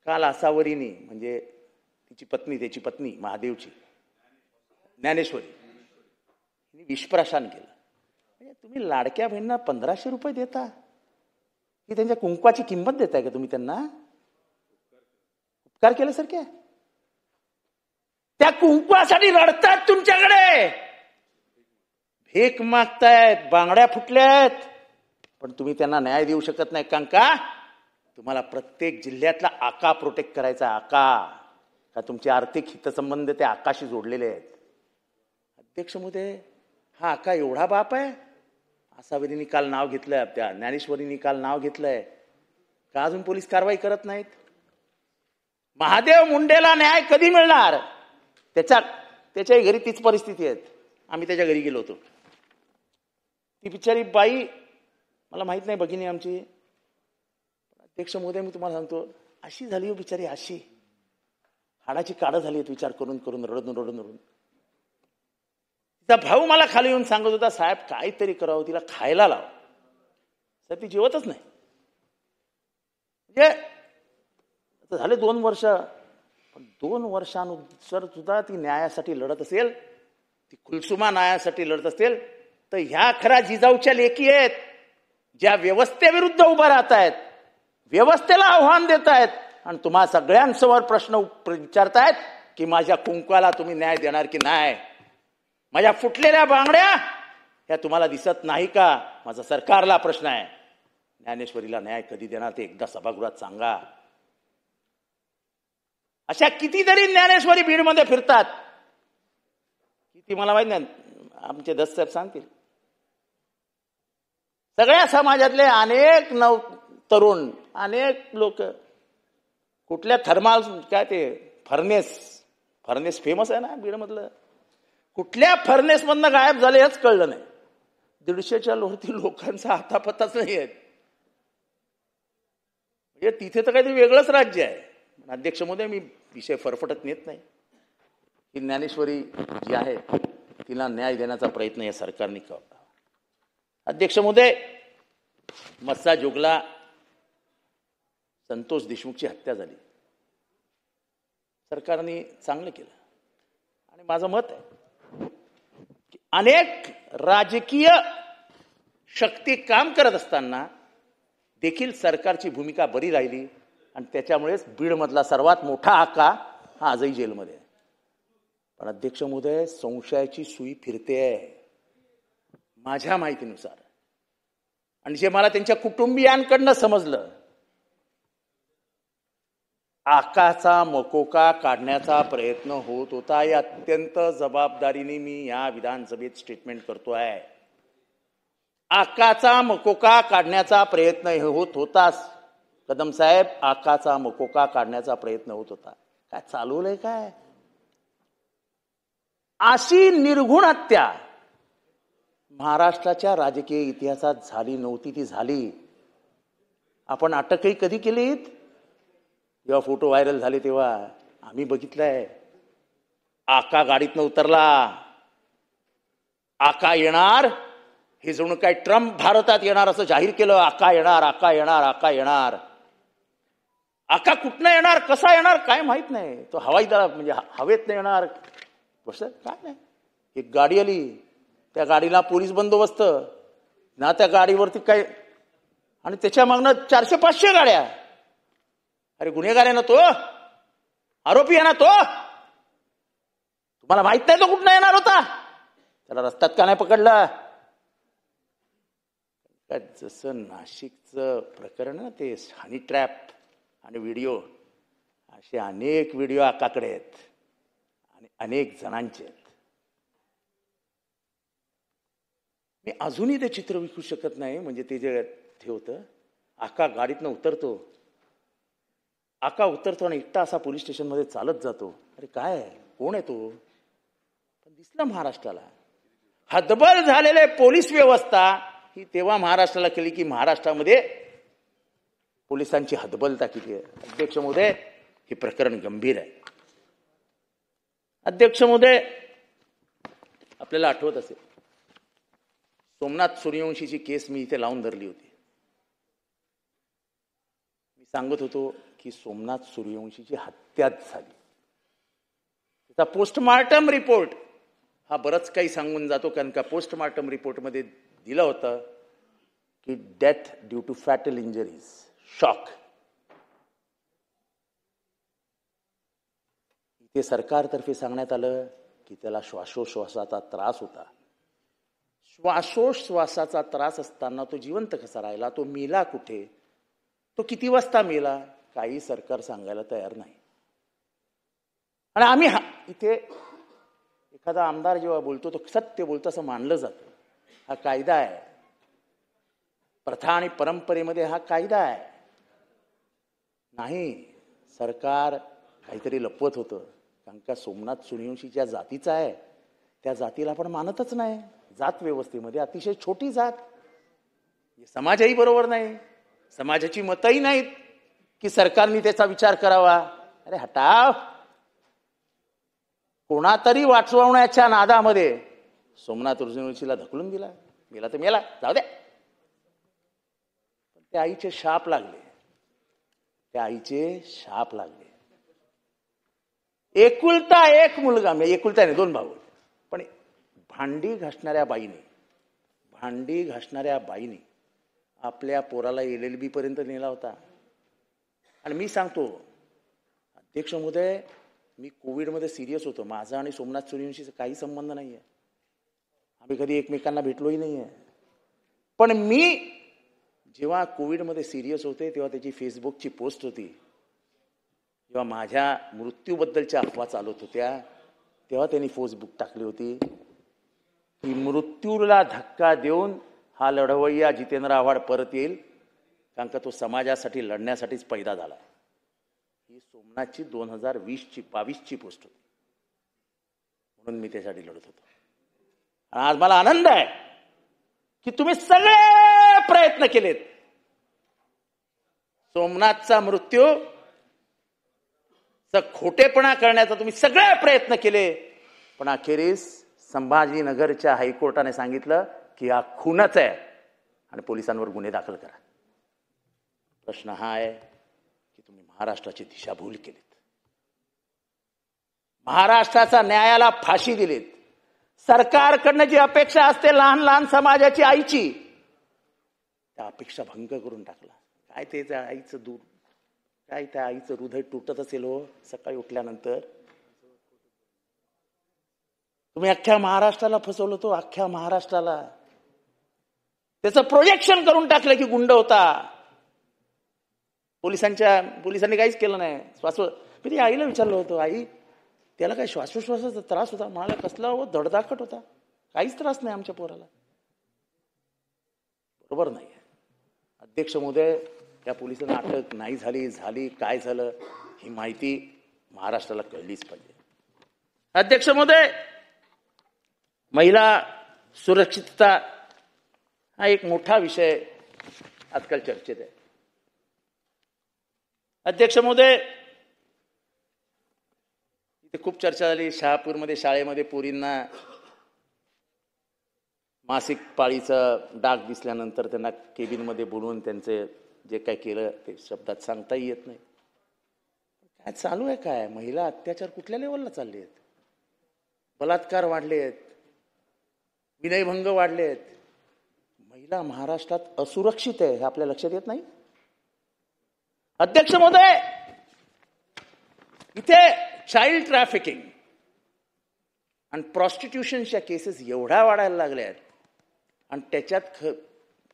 काल आसावरीनी, म्हणजे तिची पत्नी, त्याची पत्नी महादेवची ज्ञानेश्वरी, विषप्राशन केलं. म्हणजे तुम्ही लाडक्या बहिणींना 1,500 रुपये देता की त्यांच्या कुंकवाची किंमत देताय का तुम्ही त्यांना? उपकार केल्यासारखे. त्या कुंकवासाठी रडतात तुमच्याकडे, भीक मागतायत, बांगड्या फुटल्यात, पण तुम्ही त्यांना न्याय देऊ शकत नाही. का? तुम्हाला प्रत्येक जिल्ह्यातला आका प्रोटेक्ट करायचा. आका का तुमचे आर्थिक हितसंबंध त्या आकाशी जोडलेले आहेत. अध्यक्ष महोदय, हा आका एवढा बाप आहे? आसावरींनी काल नाव घेतलंय, त्या ज्ञानेश्वरींनी काल नाव घेतलंय, का अजून पोलीस कारवाई करत नाहीत? महादेव मुंडेला न्याय कधी मिळणार? त्याच्याही घरी तीच परिस्थिती आहे. आम्ही त्याच्या घरी गेलो होतो. ती बिचारी बाई, मला माहित नाही भगिनी आमची, अध्यक्ष महोदय मी तुम्हाला सांगतो, अशी झाली हो बिचारी, अशी हाडाची काढं झाली आहेत विचार करून करून, रडून. तिचा भाऊ मला खाली येऊन सांगत होता, साहेब काहीतरी करावं, तिला खायला लाव. साहेब ती जेवतच नाही. म्हणजे झाले 2 वर्ष, पण 2 वर्षानुसार सुद्धा ती न्यायासाठी लढत असेल, ती कुलसुमा न्यायासाठी लढत असेल, तर ह्या खऱ्या जिजाऊच्या लेकी आहेत, ज्या व्यवस्थेविरुद्ध उभा राहत आहेत, व्यवस्थेला आव्हान देत आहेत आणि तुम्हा सगळ्यांसमोर प्रश्न विचारतायत की माझ्या कुंकवाला तुम्ही न्याय देणार की नाही. माझ्या फुटलेल्या बांगड्या ह्या तुम्हाला दिसत नाही का? माझा सरकारला प्रश्न आहे. ज्ञानेश्वरीला न्याय कधी देणार ते एकदा सभागृहात सांगा. अशा कितीतरी ज्ञानेश्वरी बीडमध्ये फिरतात. किती मला माहित नाही, आमचे दस साहेब सांगतील. सगळ्या समाजातले अनेक तरुण, अनेक लोक कुठल्या थर्माल काय ते फर्नेस फेमस आहे ना बीडमधलं, कुठल्या फर्नेस मधनं गायब झाले हेच कळलं नाही. 150च्या वरती लोकांचा हातापत्ताच नाही आहेत. म्हणजे तिथे तर काहीतरी वेगळंच राज्य आहे. अध्यक्ष महोदय, मी विषय फरफटत नेत नाही. ही ज्ञानेश्वरी जी आहे तिला न्याय देण्याचा प्रयत्न या सरकारने केला. अध्यक्ष महोदय, मस्सा जोगला संतोष देशमुखची हत्या झाली. सरकारने चांगलं केलं. आणि माझं मत आहे की अनेक राजकीय शक्ती काम करत असताना देखील सरकारची भूमिका बरी राहिली आणि त्याच्यामुळेच बीडमधला सर्वात मोठा आका हा आजही जेलमध्ये आहे. पण अध्यक्ष महोदय, संशयाची सुई फिरते माझ्या माहितीनुसार. आणि जे मला त्यांच्या कुटुंबियांकडनं समजलं, आकाचा मकोका काढण्याचा प्रयत्न होत होता. या अत्यंत जबाबदारीने मी या विधानसभेत स्टेटमेंट करतोय. आकाचा मकोका काढण्याचा प्रयत्न होत होताच. कदम साहेब, आकाचा मकोका काढण्याचा प्रयत्न होत होता. काय चालवलंय काय? अशी निर्घुण हत्या महाराष्ट्राच्या राजकीय इतिहासात झाली नव्हती. ती झाली. आपण अटकही कधी केलीत? जेव्हा फोटो व्हायरल झाले तेव्हा आम्ही बघितलंय. आका गाडीतनं उतरला. आका येणार हे जणू काय ट्रम्प भारतात येणार असं जाहीर केलं. आका येणार, आका येणार, आका येणार. आका कुठनं येणार, कसा येणार काय माहित नाही. तो हवाई दल म्हणजे हवेत येणार कसं काय नाही. एक गाडी आली, त्या गाडीला पोलीस बंदोबस्त ना, त्या गाडीवरती काय, आणि त्याच्या मागनं 400-500 गाड्या. अरे गुन्हेगार आहे ना तो, आरोपी आहे ना तो. तुम्हाला माहित नाही तो कुठनं येणार होता? त्याला रस्त्यात का नाही पकडलं? जसं नाशिकचं प्रकरण ना, ते हनी ट्रॅप आणि व्हिडिओ, असे अनेक व्हिडिओ आकाकडे आहेत आणि अनेक जणांचे आहेत. मी अजूनही ते चित्र विकू शकत नाही. म्हणजे ते जे होतं, आका गाडीतनं उतरतो, आका उतरतो आणि एकटा असा पोलीस स्टेशनमध्ये चालत जातो. अरे काय, कोण आहे तो? पण दिसला महाराष्ट्राला. हतबल झालेले पोलीस व्यवस्था ही तेव्हा महाराष्ट्राला केली की महाराष्ट्रामध्ये पोलिसांची हतबलता किती आहे. अध्यक्ष महोदय, हे प्रकरण गंभीर आहे. अध्यक्ष महोदय, आपल्याला आठवत असेल, सोमनाथ सूर्यवंशीची केस मी इथे लावून धरली होती. मी सांगत होतो की सोमनाथ सूर्यवंशीची हत्याच झाली. त्याचा पोस्टमार्टम रिपोर्ट हा बरंच काही सांगून जातो. कारण का पोस्टमार्टम रिपोर्टमध्ये दिलं होतं की death due to fatal injuries, shock. इथे सरकारतर्फे सांगण्यात आलं की त्याला श्वासोश्वासाचा त्रास होता. श्वासोश्वासाचा त्रास असताना तो जिवंत कसा राहिला? तो मेला कुठे? तो किती वाजता मेला? काही सरकार सांगायला तयार नाही. आणि आम्ही इथे एखादा आमदार जेव्हा बोलतो तो सत्य बोलतो असं मानलं जातं. हा कायदा आहे. प्रथा आणि परंपरेमध्ये हा कायदा आहे. नाही, सरकार काहीतरी लपवत होतं. कारण का सोमनाथ सूर्यवंशी ज्या जातीचा आहे त्या जातीला आपण मानतच नाही. जात व्यवस्थेमध्ये अतिशय छोटी जात. समाजही बरोबर नाही, समाजाची मतही नाहीत की सरकारने त्याचा विचार करावा. अरे हटाव. कोणातरी वाचवण्याच्या नादामध्ये सोमनाथ सूर्यवंशीला ढकलून दिला. मेला तर मेला, जाऊ दे. पण त्या आईचे शाप लागले. त्या आईचे शाप लागले. एकुलता एक मुलगा, म्हणजे एकुलता नाही, 2 भाऊ. पण भांडी घासणाऱ्या बाईने आपल्या पोराला LLB पर्यंत नेला होता. आणि मी सांगतो अध्यक्ष महोदय, मी कोविडमध्ये सिरियस होतो. माझा आणि सोमनाथ सूर्यवंशीचा काही संबंध नाहीये. आम्ही कधी एकमेकांना भेटलोही नाहीये. पण मी जेव्हा कोविडमध्ये सिरियस होते तेव्हा त्याची फेसबुकची पोस्ट होती, जेव्हा माझ्या मृत्यूबद्दलच्या अफवा चालत होत्या तेव्हा त्यांनी फेसबुक टाकली होती की मृत्यूला धक्का देऊन हा लढवय्या जितेंद्र आव्हाड परत येईल, कारण का तो समाजासाठी लढण्यासाठीच पैदा झाला. ही सोमनाथची 2022ची पोस्ट होती, म्हणून मी त्यासाठी लढत होतो. आणि आज मला आनंद आहे की तुम्ही सगळे प्रयत्न केलेत. सोमनाथचा मृत्यू खोटेपणा करण्याचा तुम्ही सगळे प्रयत्न केले, पण अखेरीस संभाजीनगरच्या हायकोर्टाने सांगितलं की हा खूनच आहे आणि पोलिसांवर गुन्हे दाखल करा. प्रश्न हा आहे की तुम्ही महाराष्ट्राची दिशाभूल केलीत, महाराष्ट्राचा न्यायाला फाशी दिलीत. सरकारकडनं जी अपेक्षा असते लहान लहान समाजाची आईची, त्या अपेक्षा भंग करून टाकला. काय ते त्या आईचं दूध, काय त्या आईचं हृदय तुटत असेल हो सकाळी उठल्यानंतर. तुम्ही अख्ख्या महाराष्ट्राला फसवलं, तो अख्ख्या महाराष्ट्राला. त्याचं प्रोजेक्शन करून टाकलं की गुंड होता. पोलिसांनी काहीच केलं नाही. मी आईला विचारलं होतं, आई त्याला काय श्वासोश्वासाचा त्रास होता? मला कसला हो धडधाकट होता, काहीच त्रास नाही आमच्या पोराला. बरोबर नाही. अध्यक्ष महोदय, त्या पोलिसांना अटक नाही झाली काय झालं ही माहिती महाराष्ट्राला कळलीच पाहिजे. अध्यक्ष महोदय, महिला सुरक्षितता हा एक मोठा विषय आजकाल चर्चेत आहे. अध्यक्ष महोदय, इथे खूप चर्चा झाली. शहापूरमध्ये शाळेमध्ये पोरींना मासिक पाळीचा डाग दिसल्यानंतर त्यांना केबिनमध्ये बोलवून त्यांचे जे काय केलं ते शब्दात सांगताही येत नाही. काय चालू आहे? काय महिला अत्याचार कुठल्या लेवलला चालले आहेत? बलात्कार वाढले आहेत, विनयभंग वाढले आहेत. महिला महाराष्ट्रात असुरक्षित आहे हे आपल्या लक्षात येत नाही. अध्यक्ष महोदय, इथे चाइल्ड ट्रॅफिकिंग आणि प्रॉस्टिट्यूशनच्या केसेस एवढ्या वाढायला लागल्या आहेत आणि त्याच्यात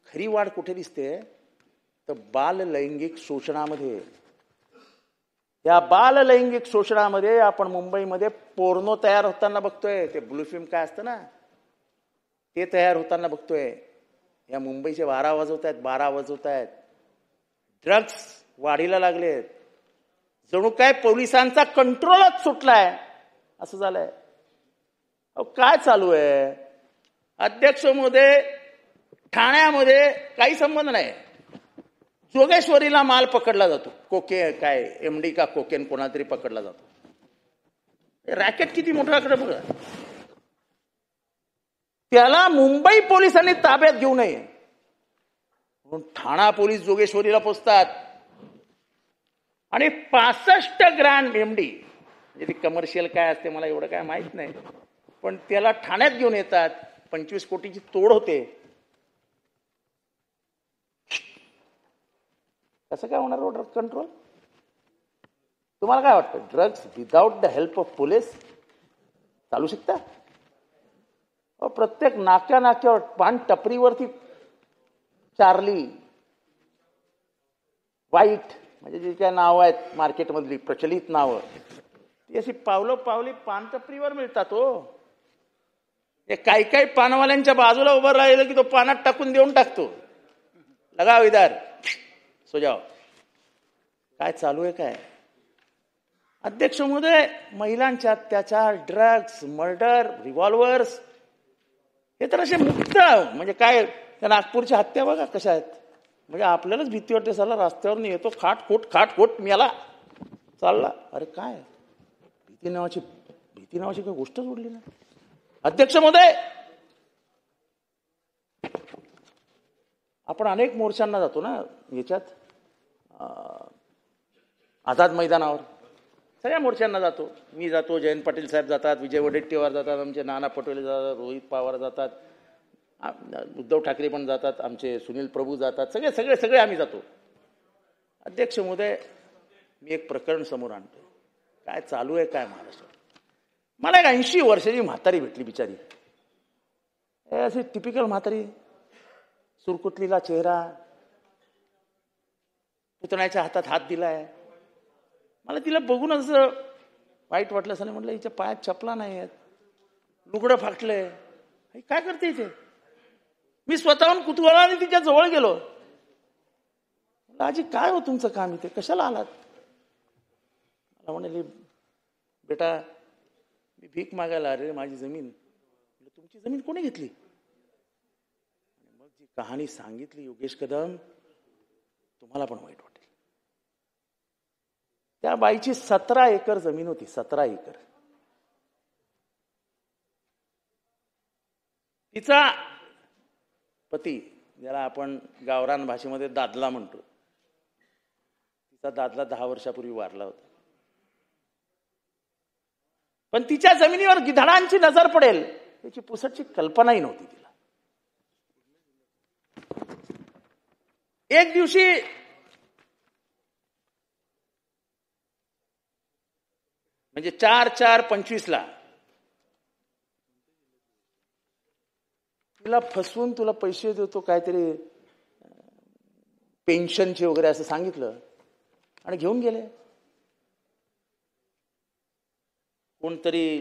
खरी वाढ कुठे दिसते तर बाल लैंगिक शोषणामध्ये. या बाल लैंगिक शोषणामध्ये आपण मुंबईमध्ये पोर्नो तयार होताना बघतोय. ते ब्लू फिल्म काय असतं ना, ते तयार होताना बघतोय. या मुंबईचे 12 वाजवत आहेत. ड्रग्स वाढीला लागलेत. जणू काय पोलिसांचा कंट्रोलच सुटलाय असं झालंय. काय चालू आहे? अध्यक्ष महोदय, ठाण्यामध्ये काही संबंध नाही, जोगेश्वरीला माल पकडला जातो. काय एमडी का कोकेन कोणातरी पकडला जातो. रॅकेट किती मोठा आकडा बघा. त्याला मुंबई पोलिसांनी ताब्यात घेऊ नये म्हणून ठाणा पोलीस जोगेश्वरीला पोचतात आणि 65 ग्रॅम एमडी, म्हणजे ती कमर्शियल काय असते मला एवढं काय माहित नाही, पण त्याला ठाण्यात घेऊन येतात. 25 कोटीची तोड होते. कसं काय होणार ड्रग कंट्रोल? तुम्हाला काय वाटतं? Drugs without the help of police चालू शकता? प्रत्येक नाक्यावर पान टपरीवरती चार्ली, वाईट, म्हणजे जे काय नावं आहेत मार्केटमधली प्रचलित नावं, ती अशी पावली पान टपरीवर मिळतात हो. काही पानवाल्यांच्या बाजूला उभं राहिलं की तो पानात टाकून देऊन टाकतो. लगाव इधर सो जाओ. काय चालू आहे काय? अध्यक्ष महोदय, महिलांचे अत्याचार, ड्रग्स, मर्डर, रिव्हॉल्वर्स हे तर असे मुक्त, म्हणजे काय त्या नागपूरच्या हत्या बघा कशा आहेत. म्हणजे आपल्यालाच भीती वाटते, साला रस्त्यावर नाही येतो खाटखोट मेला चालला. अरे काय भीती नावाची काही गोष्ट जोडली ना. अध्यक्ष महोदय, आपण अनेक मोर्चांना जातो ना, याच्यात आझाद मैदानावर सगळ्या मोर्चांना जातो. मी जातो, जयंत पाटील साहेब जातात, विजय वडेट्टीवार जातात, आमचे नाना पटोले जातात, रोहित पवार जातात, उद्धव ठाकरे पण जातात, आमचे सुनील प्रभू जातात, सगळे आम्ही जातो. अध्यक्ष महोदय, मी एक प्रकरण समोर आणतो. काय चालू आहे काय महाराष्ट्रात? मला एक 80 वर्षाची म्हातारी भेटली बिचारी. अशी टिपिकल म्हातारी, सुरकुतलीला चेहरा, पुतण्याच्या हातात हात दिलाय. मला तिला बघून असं वाईट वाटलं. असं म्हटलं हिच्या पायात चपला नाही आहेत, लुगडं फाटलंय, काय करते इथे. मी स्वतःहून कुतूहलाने तिच्या जवळ गेलो. आजी काय हो तुमचं काम इथे, कशाला आलात. मला म्हणाली बेटा मी भीक मागायला अरे माझी जमीन. तुमची जमीन कोणी घेतली. मग जी कहाणी सांगितली योगेश कदम, तुम्हाला पण वाईट वाटेल. त्या बाईची 17 एकर जमीन होती. 17 एकर. तिचा पती, ज्याला आपण गावरान भाषेमध्ये दादला म्हणतो, तिचा दादला 10 वर्षापूर्वी वारला होता. पण तिच्या जमिनीवर गिधाडांची नजर पडेल त्याची पुसटची कल्पनाही नव्हती तिला. एक दिवशी म्हणजे 4/4/25 तिला फसवून तुला पैसे देतो काहीतरी पेन्शनचे वगैरे असं सांगितलं आणि घेऊन गेले. कोणतरी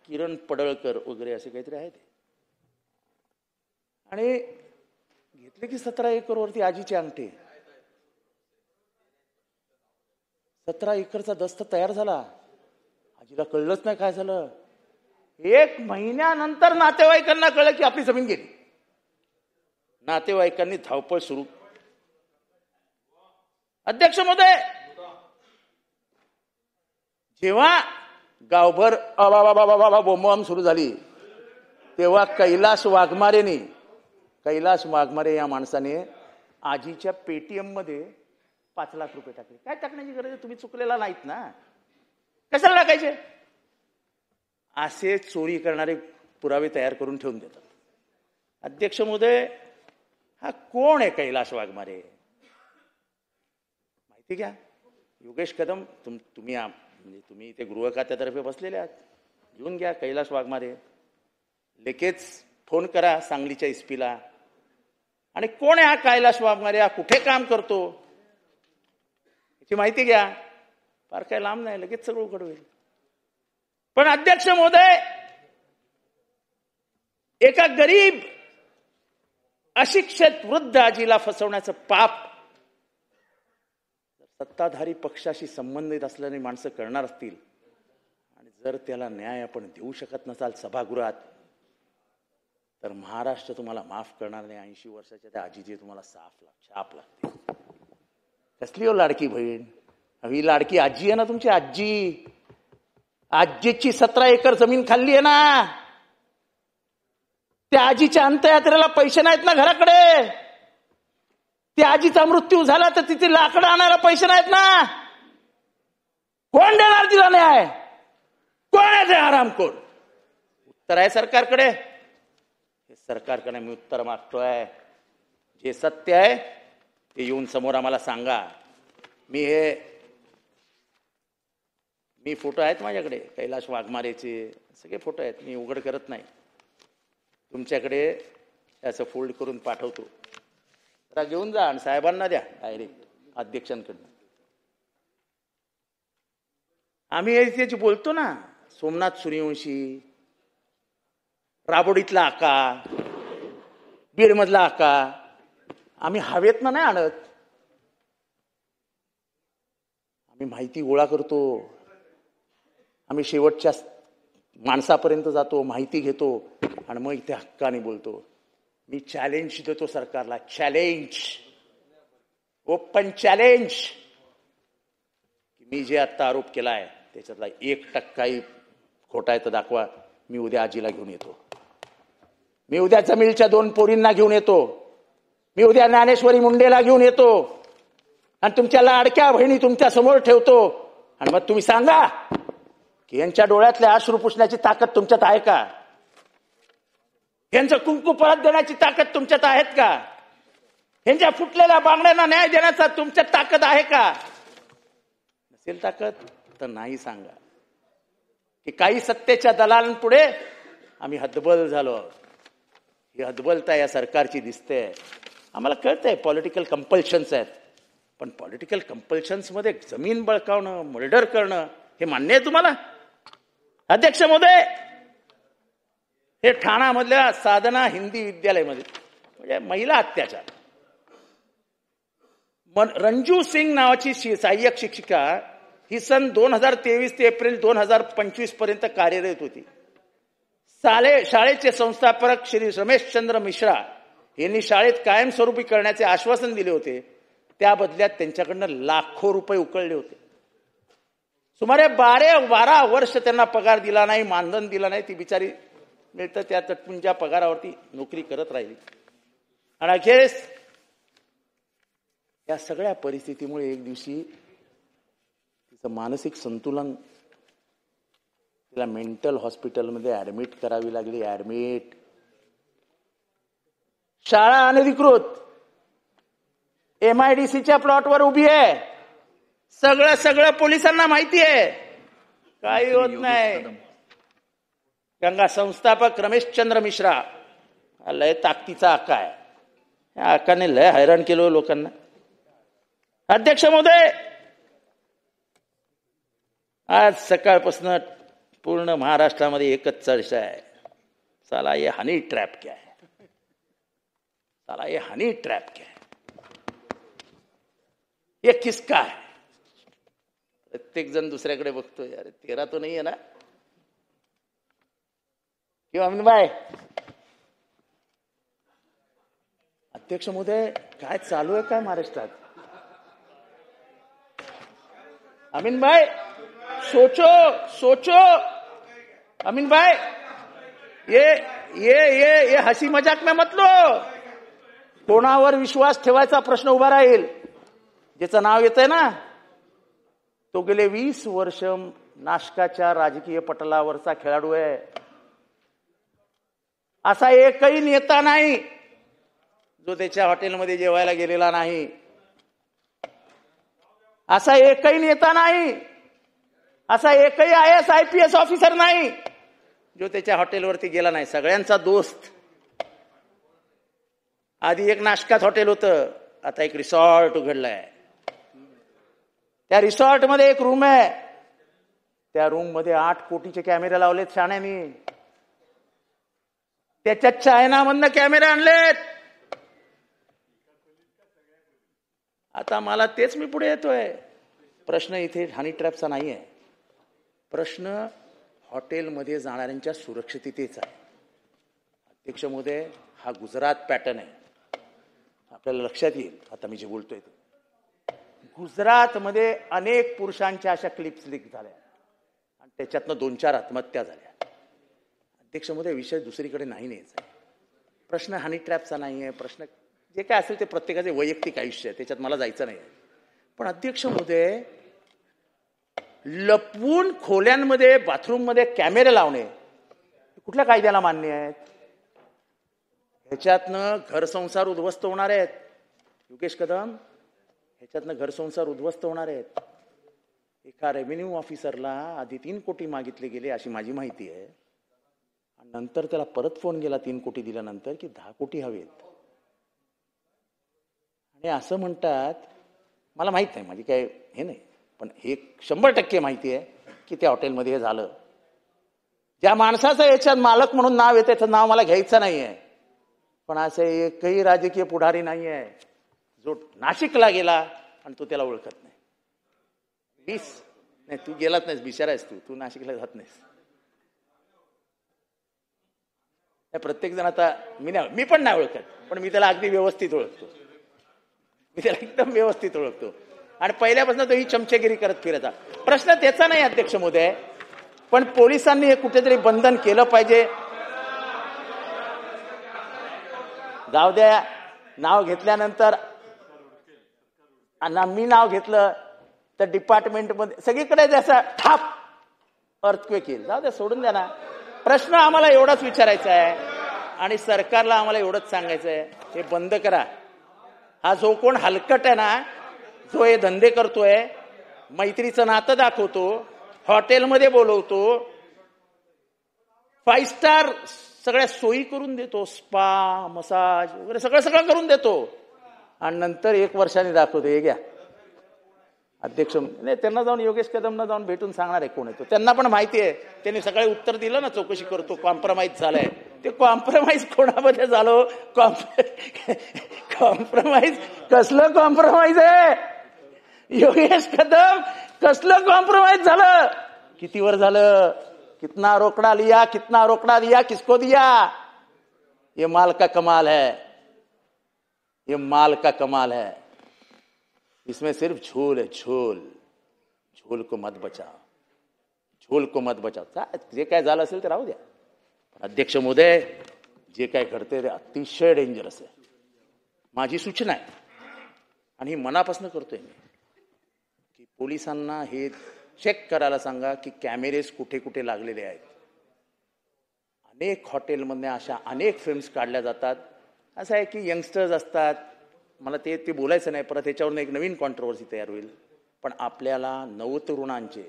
किरण पडळकर वगैरे असे काहीतरी आहे ते. आणि घेतले की 17 एकर वरती आजीचे अंगठे. 17 एकरचा दस्त तयार झाला. आजीला कळलंच नाही काय झालं. 1 महिन्यानंतर नातेवाईकांना कळलं की आपली जमीन गेली. नातेवाईकांनी धावपळ सुरू. अध्यक्ष महोदय, जेव्हा गावभर बोंबाबोंब सुरू झाली तेव्हा कैलास वाघमारे या माणसाने आजीच्या पेटीएम मध्ये 5 लाख रुपये टाकले. काय टाकण्याची गरज आहे, तुम्ही चुकलेला नाहीत ना, कशाला टाकायचे. असे चोरी करणारे पुरावे तयार करून ठेवून देतात. अध्यक्ष महोदय, हा कोण आहे कैलास वाघमारे माहिती घ्या. योगेश कदम तुम्ही इथे गृह खात्यातर्फे बसलेले आहात, घेऊन घ्या कैलास वाघमारे. लगेच फोन करा सांगलीच्या एसपीला. आणि कोण आहे हा कैलास वाघमारे, हा कुठे काम करतो याची माहिती घ्या. फार काय लांब नाही, लगेच सगळं उघड होईल. पण अध्यक्ष महोदय, एका गरीब अशिक्षित वृद्ध आजीला फसवण्याचं पाप सत्ताधारी पक्षाशी संबंधित असल्याने माणसं करणार असतील आणि जर त्याला न्याय आपण देऊ शकत नसाल सभागृहात, तर महाराष्ट्र तुम्हाला माफ करणार नाही. 80 वर्षाच्या त्या आजीची तुम्हाला छाप लागते. कसली हो लाडकी बहीण. ही लाडकी आजी आहे ना तुमची आजी. आजीची 17 एकर जमीन खाल्ली आहे ना. त्या आजीच्या अंत्ययात्रेला पैसे नाहीत ना घराकडे. त्या आजीचा मृत्यू झाला तर तिथे लाकडं आणायला पैसे नाहीत ना. कोण देणार तिला न्याय. कोण आहे ते हरामखोर. उत्तर आहे सरकारकडे. हे सरकारकडे मी उत्तर मागतोय. जे सत्य आहे ते येऊन समोर आम्हाला सांगा. मी फोटो आहेत माझ्याकडे कैलास वाघमारेचे सगळे फोटो आहेत. मी उघड करत नाही. तुमच्याकडे असं फोल्ड करून पाठवतो. जरा घेऊन जा आणि साहेबांना द्या डायरेक्ट अध्यक्षांकडनं. आम्ही याची बोलतो ना, सोमनाथ सूर्यवंशी, राबोडीतला आका, बीडमधला आका, आम्ही हवेतनं नाही आणत. आम्ही माहिती गोळा करतो. आम्ही शेवटच्या माणसापर्यंत जातो, माहिती घेतो आणि मग इथे हक्काने बोलतो. मी चॅलेंज देतो सरकारला. Challenge, open challenge. मी जे आता आरोप केलाय त्याच्यातला 1% खोटा आहे तर दाखवा. मी उद्या आजीला घेऊन येतो. मी उद्या जमीलच्या 2 पोरींना घेऊन येतो. मी उद्या ज्ञानेश्वरी मुंडेला घेऊन येतो आणि तुमच्या लाडक्या बहिणी तुमच्या समोर ठेवतो. आणि मग तुम्ही सांगा की यांच्या डोळ्यातले अश्रू पुसण्याची ताकद तुमच्यात आहे का. यांचं कुंकू परत देण्याची ताकद तुमच्यात आहेत का. यांच्या फुटलेल्या बांगड्यांना न्याय देण्याचा तुमच्यात ताकद आहे का. नसेल ताकद तर नाही सांगा. की काही सत्तेच्या दलालांपुढे आम्ही हतबल झालो आहोत. ही हतबलता या सरकारची दिसते. आम्हाला कळतंय पॉलिटिकल कंपल्शन्स आहेत, पण पॉलिटिकल कंपल्शन्समध्ये जमीन बळकावणं, मर्डर करणं हे मान्य आहे तुम्हाला? अध्यक्ष महोदय, हे ठाण्यामधल्या साधना हिंदी विद्यालयामध्ये म्हणजे महिला अत्याचार. रंजू सिंग नावाची सहाय्यक शिक्षिका ही सन 2023 ते एप्रिल 2025 पर्यंत कार्यरत होती. शाळेचे संस्थापक श्री रमेशचंद्र मिश्रा यांनी शाळेत कायमस्वरूपी करण्याचे आश्वासन दिले होते. त्या बदल्यात त्यांच्याकडनं लाखो रुपये उकळले होते. सुमारे 12 वर्ष त्यांना पगार दिला नाही, मानधन दिला नाही. ती बिचारी मिळतं त्या चटपुंच्या पगारावरती नोकरी करत राहिली. आणि अखेरीस या सगळ्या परिस्थितीमुळे एक दिवशी तिचं मानसिक संतुलन, तिला मेंटल हॉस्पिटलमध्ये ऍडमिट करावी लागली. ऍडमिट. शाळा अनधिकृत MIDCच्या प्लॉटवर उभी आहे. सगळं पोलिसांना माहिती आहे. काही होत नाही. गंगा संस्थापक रमेशचंद्र मिश्रा लय ताकदीचा आका आहे. या आकाने लय हैराण केलं लोकांना. अध्यक्ष महोदय, आज सकाळपासून पूर्ण महाराष्ट्रामध्ये एकच चर्चा आहे. साला ये हनी ट्रॅप क्या है, साला ये हनी ट्रॅप क्या है, ये किसका है. प्रत्येक जण दुसऱ्याकडे बघतोय. अरे तेरा तो नाही आहे ना किंवा अमीन भाई. अध्यक्ष महोदय, काय चालू आहे काय महाराष्ट्रात? अमीन भाई सोचो. अमीन भाई, ये हसी मजाक में मत लो. कोणावर विश्वास ठेवायचा प्रश्न उभा राहील. ज्याचं नाव येतंय ना, तो गेले 20 वर्ष नाशकाच्या राजकीय पटलावरचा खेळाडू आहे. असा एकही नेता नाही जो त्याच्या हॉटेलमध्ये जेवायला गेलेला नाही. असा एकही नेता नाही, असा एकही IAS IPS ऑफिसर नाही जो त्याच्या हॉटेलवरती गेला नाही. सगळ्यांचा दोस्त. आधी एक नाशकात हॉटेल होतं, आता एक रिसॉर्ट उघडलाय. त्या रिसॉर्ट मध्ये एक रूम आहे. त्या रूम मध्ये 8 कोटीचे कॅमेरे लावलेत शाण्यानी. त्याच्यात चायनामधनं कॅमेरे आणलेत. आता मला तेच मी पुढे येतोय. प्रश्न इथे हनी ट्रॅपचा नाही आहे. प्रश्न हॉटेलमध्ये जाणाऱ्यांच्या सुरक्षिततेचा आहे. अध्यक्ष महोदय, हा गुजरात पॅटर्न आहे. आपल्याला लक्षात येईल आता मी जे बोलतोय ते. गुजरातमध्ये अनेक पुरुषांच्या अशा क्लिप्स लीक झाल्या आणि त्याच्यातनं 2-4 आत्महत्या झाल्या. अध्यक्ष महोदय, विषय दुसरीकडे नाही न्यायचा. प्रश्न हनी ट्रॅपचा नाही आहे. प्रश्न जे काय असेल ते प्रत्येकाचे वैयक्तिक आयुष्य आहे, त्याच्यात मला जायचं नाही. पण अध्यक्ष महोदय, लपवून खोल्यांमध्ये बाथरूममध्ये कॅमेरे लावणे कुठल्या कायद्याला मान्य आहेत? ह्याच्यातनं घरसंसार उद्ध्वस्त होणार आहेत. योगेश कदम, ह्याच्यातनं घरसंसार उद्ध्वस्त होणार आहेत. एका रेव्हेन्यू ऑफिसरला आधी 3 कोटी मागितले गेले अशी माझी माहिती आहे. आणि नंतर त्याला परत फोन गेला 3 कोटी दिल्यानंतर की 10 कोटी हवेत. आणि असं म्हणतात, मला माहित नाही, माझी काय हे नाही, पण हे 100% माहिती आहे की त्या हॉटेलमध्ये हे झालं. ज्या माणसाचं याच्यात मालक म्हणून नाव येतं त्याचं नाव मला घ्यायचं नाहीये, पण असं एकही राजकीय पुढारी नाही आहे जो नाशिकला गेला आणि तो त्याला ओळखत नाही. 20 नाही, तू गेलाच नाहीस, बिचारा आहेस तू नाशिकला जात नाहीस. प्रत्येक जण आता मी पण नाही ओळखत, पण मी त्याला अगदी व्यवस्थित ओळखतो. मी त्याला एकदम व्यवस्थित ओळखतो. आणि पहिल्यापासून तो ही चमचेगिरी करत फिरायचा. प्रश्न त्याचा नाही अध्यक्ष महोदय, पण पोलिसांनी हे कुठेतरी बंधन केलं पाहिजे. जाऊ द्या, नाव घेतल्यानंतर मी नाव घेतलं तर डिपार्टमेंटमध्ये सगळीकडे जसा ठाप अर्थक्वेक येईल. जाऊ द्या, सोडून द्या ना. प्रश्न आम्हाला एवढाच विचारायचा आहे आणि सरकारला आम्हाला एवढंच सांगायचं आहे, हे बंद करा. हा जो कोण हलकट आहे ना, जो हे धंदे करतोय, मैत्रीचं नातं दाखवतो, हॉटेलमध्ये बोलवतो, 5 स्टार सगळ्या सोयी करून देतो, स्पा, मसाज वगैरे सगळं करून देतो, आणि नंतर 1 वर्षाने दाखवतो, हे घ्या अध्यक्ष. नाही, त्यांना जाऊन योगेश कदमना जाऊन भेटून सांगणार आहे कोण आहे तो. त्यांना पण माहिती आहे, त्यांनी सकाळी उत्तर दिलं ना, चौकशी करतो, कॉम्प्रोमाइज झालंय. ते कॉम्प्रोमाइज कोणामध्ये झालं? कॉम्प्रोमाइज कसलं कॉम्प्रोमाइज आहे? योगेश कदम कसलं कॉम्प्रोमाइज झालं? किती वर झालं? कितना रोकड़ा लिया, कितना रोकड़ा दिया, किसको दिया? ये माल का कमाल है, ये माल का कमाल है. इसमें सिर्फ झोल है, झोल. झोल को मत बचाओ, झोल को मत बचाओ. जे काय झालं असेल ते राहू द्या. पण अध्यक्ष महोदय, जे काय घडते ते अतिशय डेंजरस आहे. माझी सूचना आहे, आणि ही मनापासून करतोय मी, की पोलिसांना हे चेक करायला सांगा की कॅमेरेज कुठे कुठे लागलेले आहेत. अनेक हॉटेलमध्ये अशा अनेक फिल्म्स काढल्या जातात. असं आहे की यंगस्टर्स असतात, मला ते बोलायचं नाही, परत त्याच्यावरून एक नवीन कॉन्ट्रोवर्सी तयार होईल. पण आपल्याला नवतरुणांचे,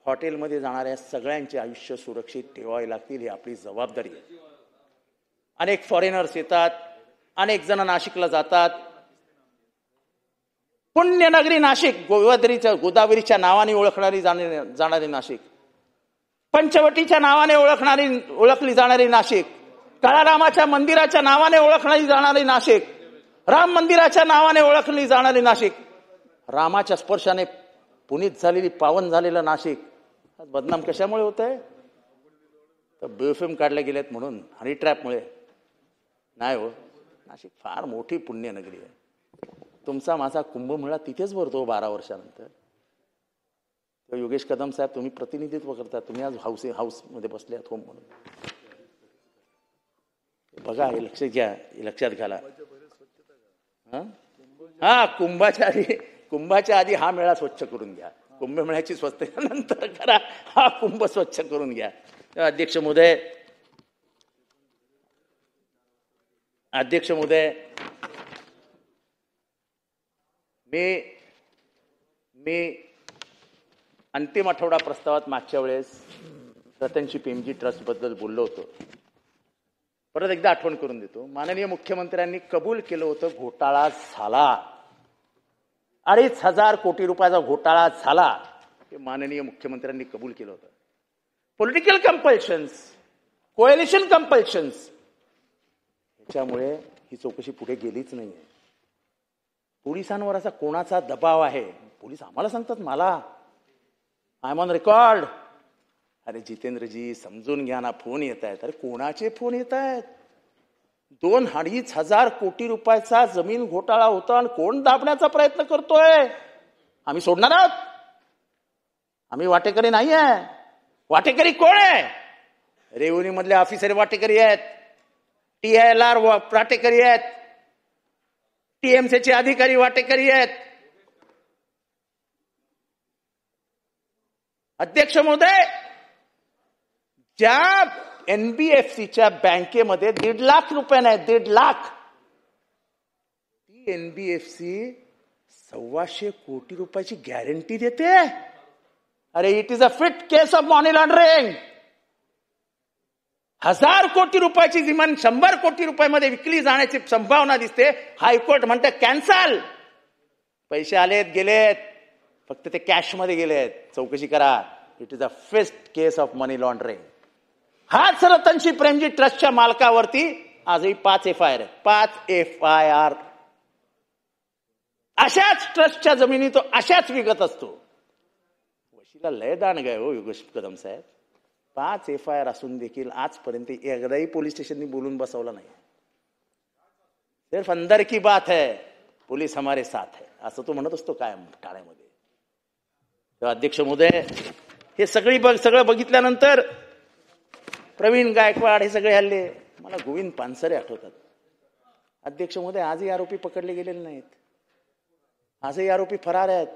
हॉटेलमध्ये जाणाऱ्या सगळ्यांचे आयुष्य सुरक्षित ठेवावे लागतील, ही आपली जबाबदारी आहे. अनेक फॉरेनर्स येतात, अनेक जण नाशिकला जातात. पुण्यनगरी नाशिक, गोदावरीच्या नावाने ओळखणारी जाणारी नाशिक, पंचवटीच्या नावाने ओळखली जाणारी नाशिक, काळारामाच्या मंदिराच्या नावाने ओळखली जाणारी नाशिक, राम मंदिराच्या नावाने ओळखली जाणारी नाशिक, रामाच्या स्पर्शाने पुनीत झालेली, पावन झालेलं नाशिक बदनाम कशामुळे होत आहे? तर बेफिल्म काढले गेलेत म्हणून, हनी ट्रॅपमुळे नाही हो. नाशिक फार मोठी पुण्यनगरी आहे. तुमचा माझा कुंभमेळा तिथेच भरतो 12 वर्षानंतर. योगेश कदम साहेब, तुम्ही प्रतिनिधित्व करता, तुम्ही आज हाऊसमध्ये बसले आहात होम म्हणून. बघा, हे लक्ष घ्या, लक्षात घाला. हा, कुंभाच्या आधी हा मेळा स्वच्छ करून घ्या. कुंभमेळ्याची स्वच्छता नंतर करा, हा कुंभ स्वच्छ करून घ्या. अध्यक्ष महोदय, मी अंतिम आठवडा प्रस्तावात मागच्या वेळेस रतनशी पेमजी ट्रस्ट बद्दल बोललो होतो. परत एकदा आठवण करून देतो. माननीय मुख्यमंत्र्यांनी कबूल केलं होतं, घोटाळा झाला, 2,500 कोटी रुपयाचा घोटाळा झाला, हे माननीय मुख्यमंत्र्यांनी कबूल केलं होतं. पॉलिटिकल कंपल्शन्स, कोएलिशन कंपल्शन्स, त्यामुळे ही चौकशी पुढे गेलीच नाहीये. पोलिसांवर असा कोणाचा दबाव आहे? पोलीस आम्हाला सांगतात, मला आय एम ऑन रेकॉर्ड. अरे जितेंद्रजी, समजून घ्या ना, फोन येत आहेत. अरे कोणाचे फोन येत आहेत? 2,500 कोटी रुपयाचा जमीन घोटाळा होता, आणि कोण दाबण्याचा प्रयत्न करतोय? आम्ही सोडणार आहोत? आम्ही वाटेकरी नाही आहे. वाटेकरी कोण आहे? रेव्हेन्यू मधले ऑफिसर वाटेकरी आहेत, TILR वाटेकरी आहेत, TMCचे अधिकारी वाटेकरी आहेत. अध्यक्ष महोदय, ज्या NBFCच्या बँकेमध्ये 1.5 लाख रुपये नाही, 1.5 लाख, ती NBFC 1,200 कोटी रुपयाची गॅरंटी देते. अरे it is a fit case of money laundering. 1,000 कोटी रुपयाची जमीन 100 कोटी रुपयामध्ये विकली जाण्याची संभावना दिसते. हायकोर्ट म्हणते कॅन्सल. पैसे आलेत, गेलेत, फक्त ते कॅशमध्ये गेलेत, चौकशी करा. It is a fit case of money laundering. हाच रतनशी प्रेमजी ट्रस्टच्या मालकावरती आजही 5 FIR आहेत. 5 FIR. अशाच ट्रस्टच्या जमिनी तो अशाच विकत असतो. वशिला लय दान गाय हो योगेश कदम साहेब. 5 FIR असून देखील आजपर्यंत एकदाही पोलीस स्टेशननी बोलून बसवलं नाही. सिर्फ अंदर की बात है, पोलीस हमारे साथ है, असं तो म्हणत असतो कायम टाळ्यामध्ये. तेव्हा अध्यक्ष महोदय, हे सगळं बघितल्यानंतर प्रवीण गायकवाड हे सगळे हल्ले, मला गोविंद पानसरे आठवतात. अध्यक्ष महोदय, आजही आरोपी पकडले गेलेले नाहीत. आजही आरोपी फरार आहेत.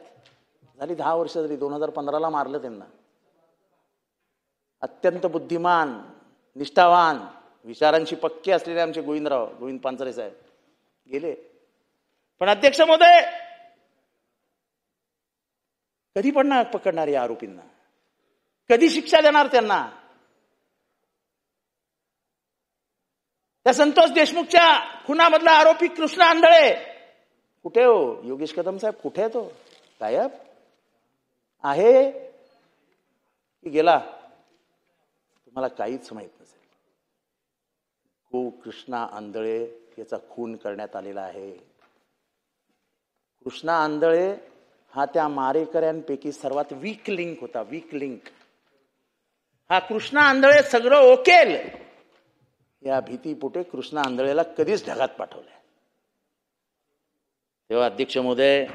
झाली 10 वर्ष झाली. 2015ला मारलं त्यांना. अत्यंत बुद्धिमान, निष्ठावान, विचारांशी पक्के असलेले आमचे गोविंद पानसरे साहेब गेले. पण अध्यक्ष महोदय, कधी पकडणार या आरोपींना? कधी शिक्षा देणार त्यांना? त्या संतोष देशमुखच्या खुनामधला आरोपी कृष्णा आंधळे कुठे हो? योगेश कदम साहेब कुठे आहे? तो गायब आहे की गेला? तुम्हाला काहीच माहित नसेल. कृष्णा आंधळे याचा खून करण्यात आलेला आहे. कृष्णा आंधळे हा त्या मारेकऱ्यांपैकी सर्वात वीक लिंक होता. वीक लिंक हा कृष्णा आंधळे सगळं ओकेल या भीतीपोटे कृष्णा आंधळेला कधीच ढगात पाठवलंय. तेव्हा अध्यक्ष महोदय,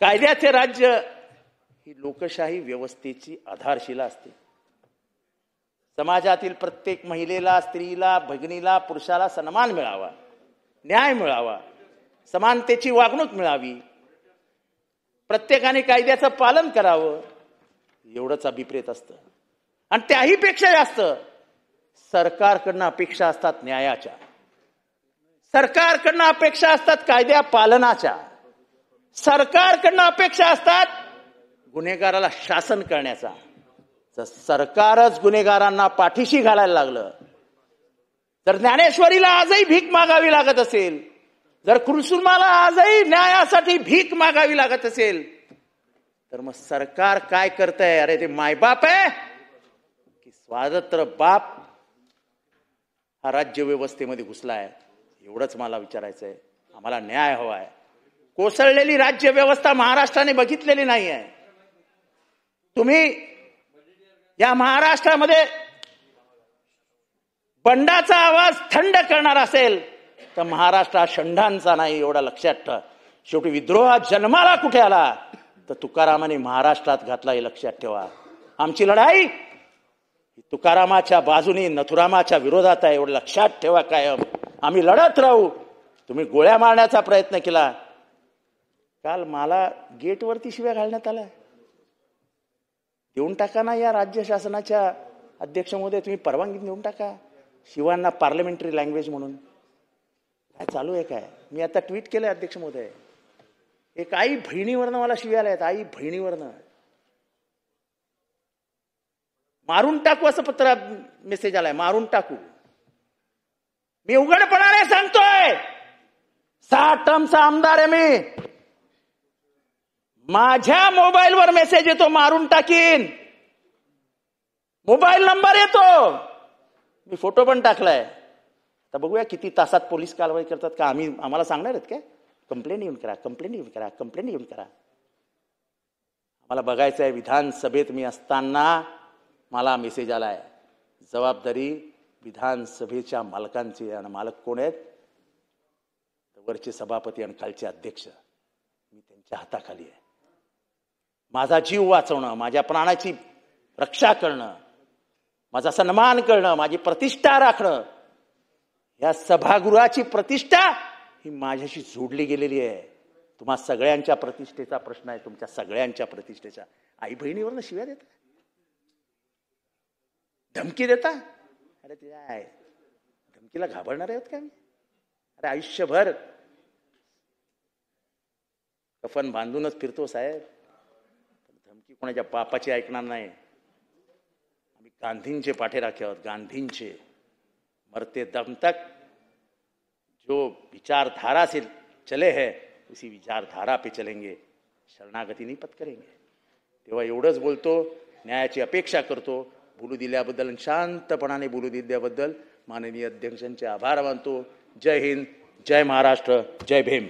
कायद्याचे राज्य ही लोकशाही व्यवस्थेची आधारशिला असते. समाजातील प्रत्येक महिलेला, स्त्रीला, भगिनीला, पुरुषाला सन्मान मिळावा, न्याय मिळावा, समानतेची वागणूक मिळावी, प्रत्येकाने कायद्याचं पालन करावं एवढंच अभिप्रेत असतं. आणि त्याही पेक्षा जास्त सरकारकडनं अपेक्षा असतात न्यायाच्या, सरकारकडनं अपेक्षा असतात कायद्या पालनाच्या, सरकारकडनं अपेक्षा असतात गुन्हेगाराला शासन करण्याचा. जर सरकारच गुन्हेगारांना पाठीशी घालायला लागलं, जर ज्ञानेश्वरीला आजही भीक मागावी लागत असेल, जर कुलसुमाला आजही न्यायासाठी भीक मागावी लागत असेल, तर मग सरकार काय करतंय? अरे ते मायबाप आहे की स्वातंत्र्य बाप हा राज्य व्यवस्थेमध्ये घुसलाय? एवढंच मला विचारायचंय. आम्हाला न्याय हवाय. कोसळलेली राज्य व्यवस्था महाराष्ट्राने बघितलेली नाही आहे. तुम्ही या महाराष्ट्रामध्ये बंडाचा आवाज थंड करणार असेल तर महाराष्ट्र हा षंडांचा नाही, एवढा लक्षात ठेवा. शेवटी विद्रोह जन्माला कुठे आला तर तुकारामाने महाराष्ट्रात घातला, हे लक्षात ठेवा. आमची लढाई तुकारामाच्या बाजूने, नथुरामाच्या विरोधात आहे, एवढं लक्षात ठेवा. कायम आम्ही लढत राहू. तुम्ही गोळ्या मारण्याचा प्रयत्न केला. काल मला गेटवरती शिव्या घालण्यात आल्या. देऊन टाका ना या राज्य शासनाच्या अध्यक्ष महोदय, तुम्ही परवानगी देऊन टाका शिवांना पार्लमेंटरी लँग्वेज म्हणून. काय चालू आहे काय? मी आता ट्विट केलंय अध्यक्ष महोदय. एक आई बहिणीवरनं मला शिव्या आल्या आहेत. आई बहिणीवरनं मारून टाकू असं पत्र मेसेज आलाय. मारून टाकू. मी उघडपणाने सांगतोय, 6 टर्मचा आमदार आहे मी. माझ्या मोबाईलवर मेसेज येतो, मारून टाकीन. मोबाईल नंबर येतो. मी फोटो पण टाकलाय. तर बघूया किती तासात पोलीस कारवाई करतात का. आम्हाला सांगणार आहेत काय? कंप्लेंट येऊन करा, कंप्लेंट येऊन करा, कंप्लेंट येऊन करा. मला बघायचं आहे. विधानसभेत मी असताना मला मेसेज आलाय. जबाबदारी विधानसभेच्या मालकांची. आणि मालक कोण आहेत? वरचे सभापती आणि खालचे अध्यक्ष. मी त्यांच्या हाताखाली आहे. माझा जीव वाचवणं, माझ्या प्राणाची रक्षा करणं, माझा सन्मान करणं, माझी प्रतिष्ठा राखणं, या सभागृहाची प्रतिष्ठा ही माझ्याशी जोडली गेलेली आहे. तुम्हा सगळ्यांच्या प्रतिष्ठेचा प्रश्न आहे. तुमच्या सगळ्यांच्या प्रतिष्ठेचा. आई बहिणीवरनं शिव्या देता, धमकी देता. अरे ते आहे, धमकीला घाबरणार आहेत का मी? अरे आयुष्यभर कफन बांधूनच फिरतो साहेब. धमकी कोणाच्या बापाची ऐकणार नाही. आम्ही गांधींचे पाठीराखे आहोत. गांधींचे. मरते दम तक जो विचारधारा से चले हैं उसी विचारधारा पे चलेंगे, शरणागती नहीं पत्करेंगे. तेव्हा एवढंच बोलतो. न्यायाची अपेक्षा करतो. बोलू दिल्याबद्दल, शांतपणाने बोलू दिल्याबद्दल माननीय अध्यक्षांचे आभार मानतो. जय हिंद, जय महाराष्ट्र, जय भीम.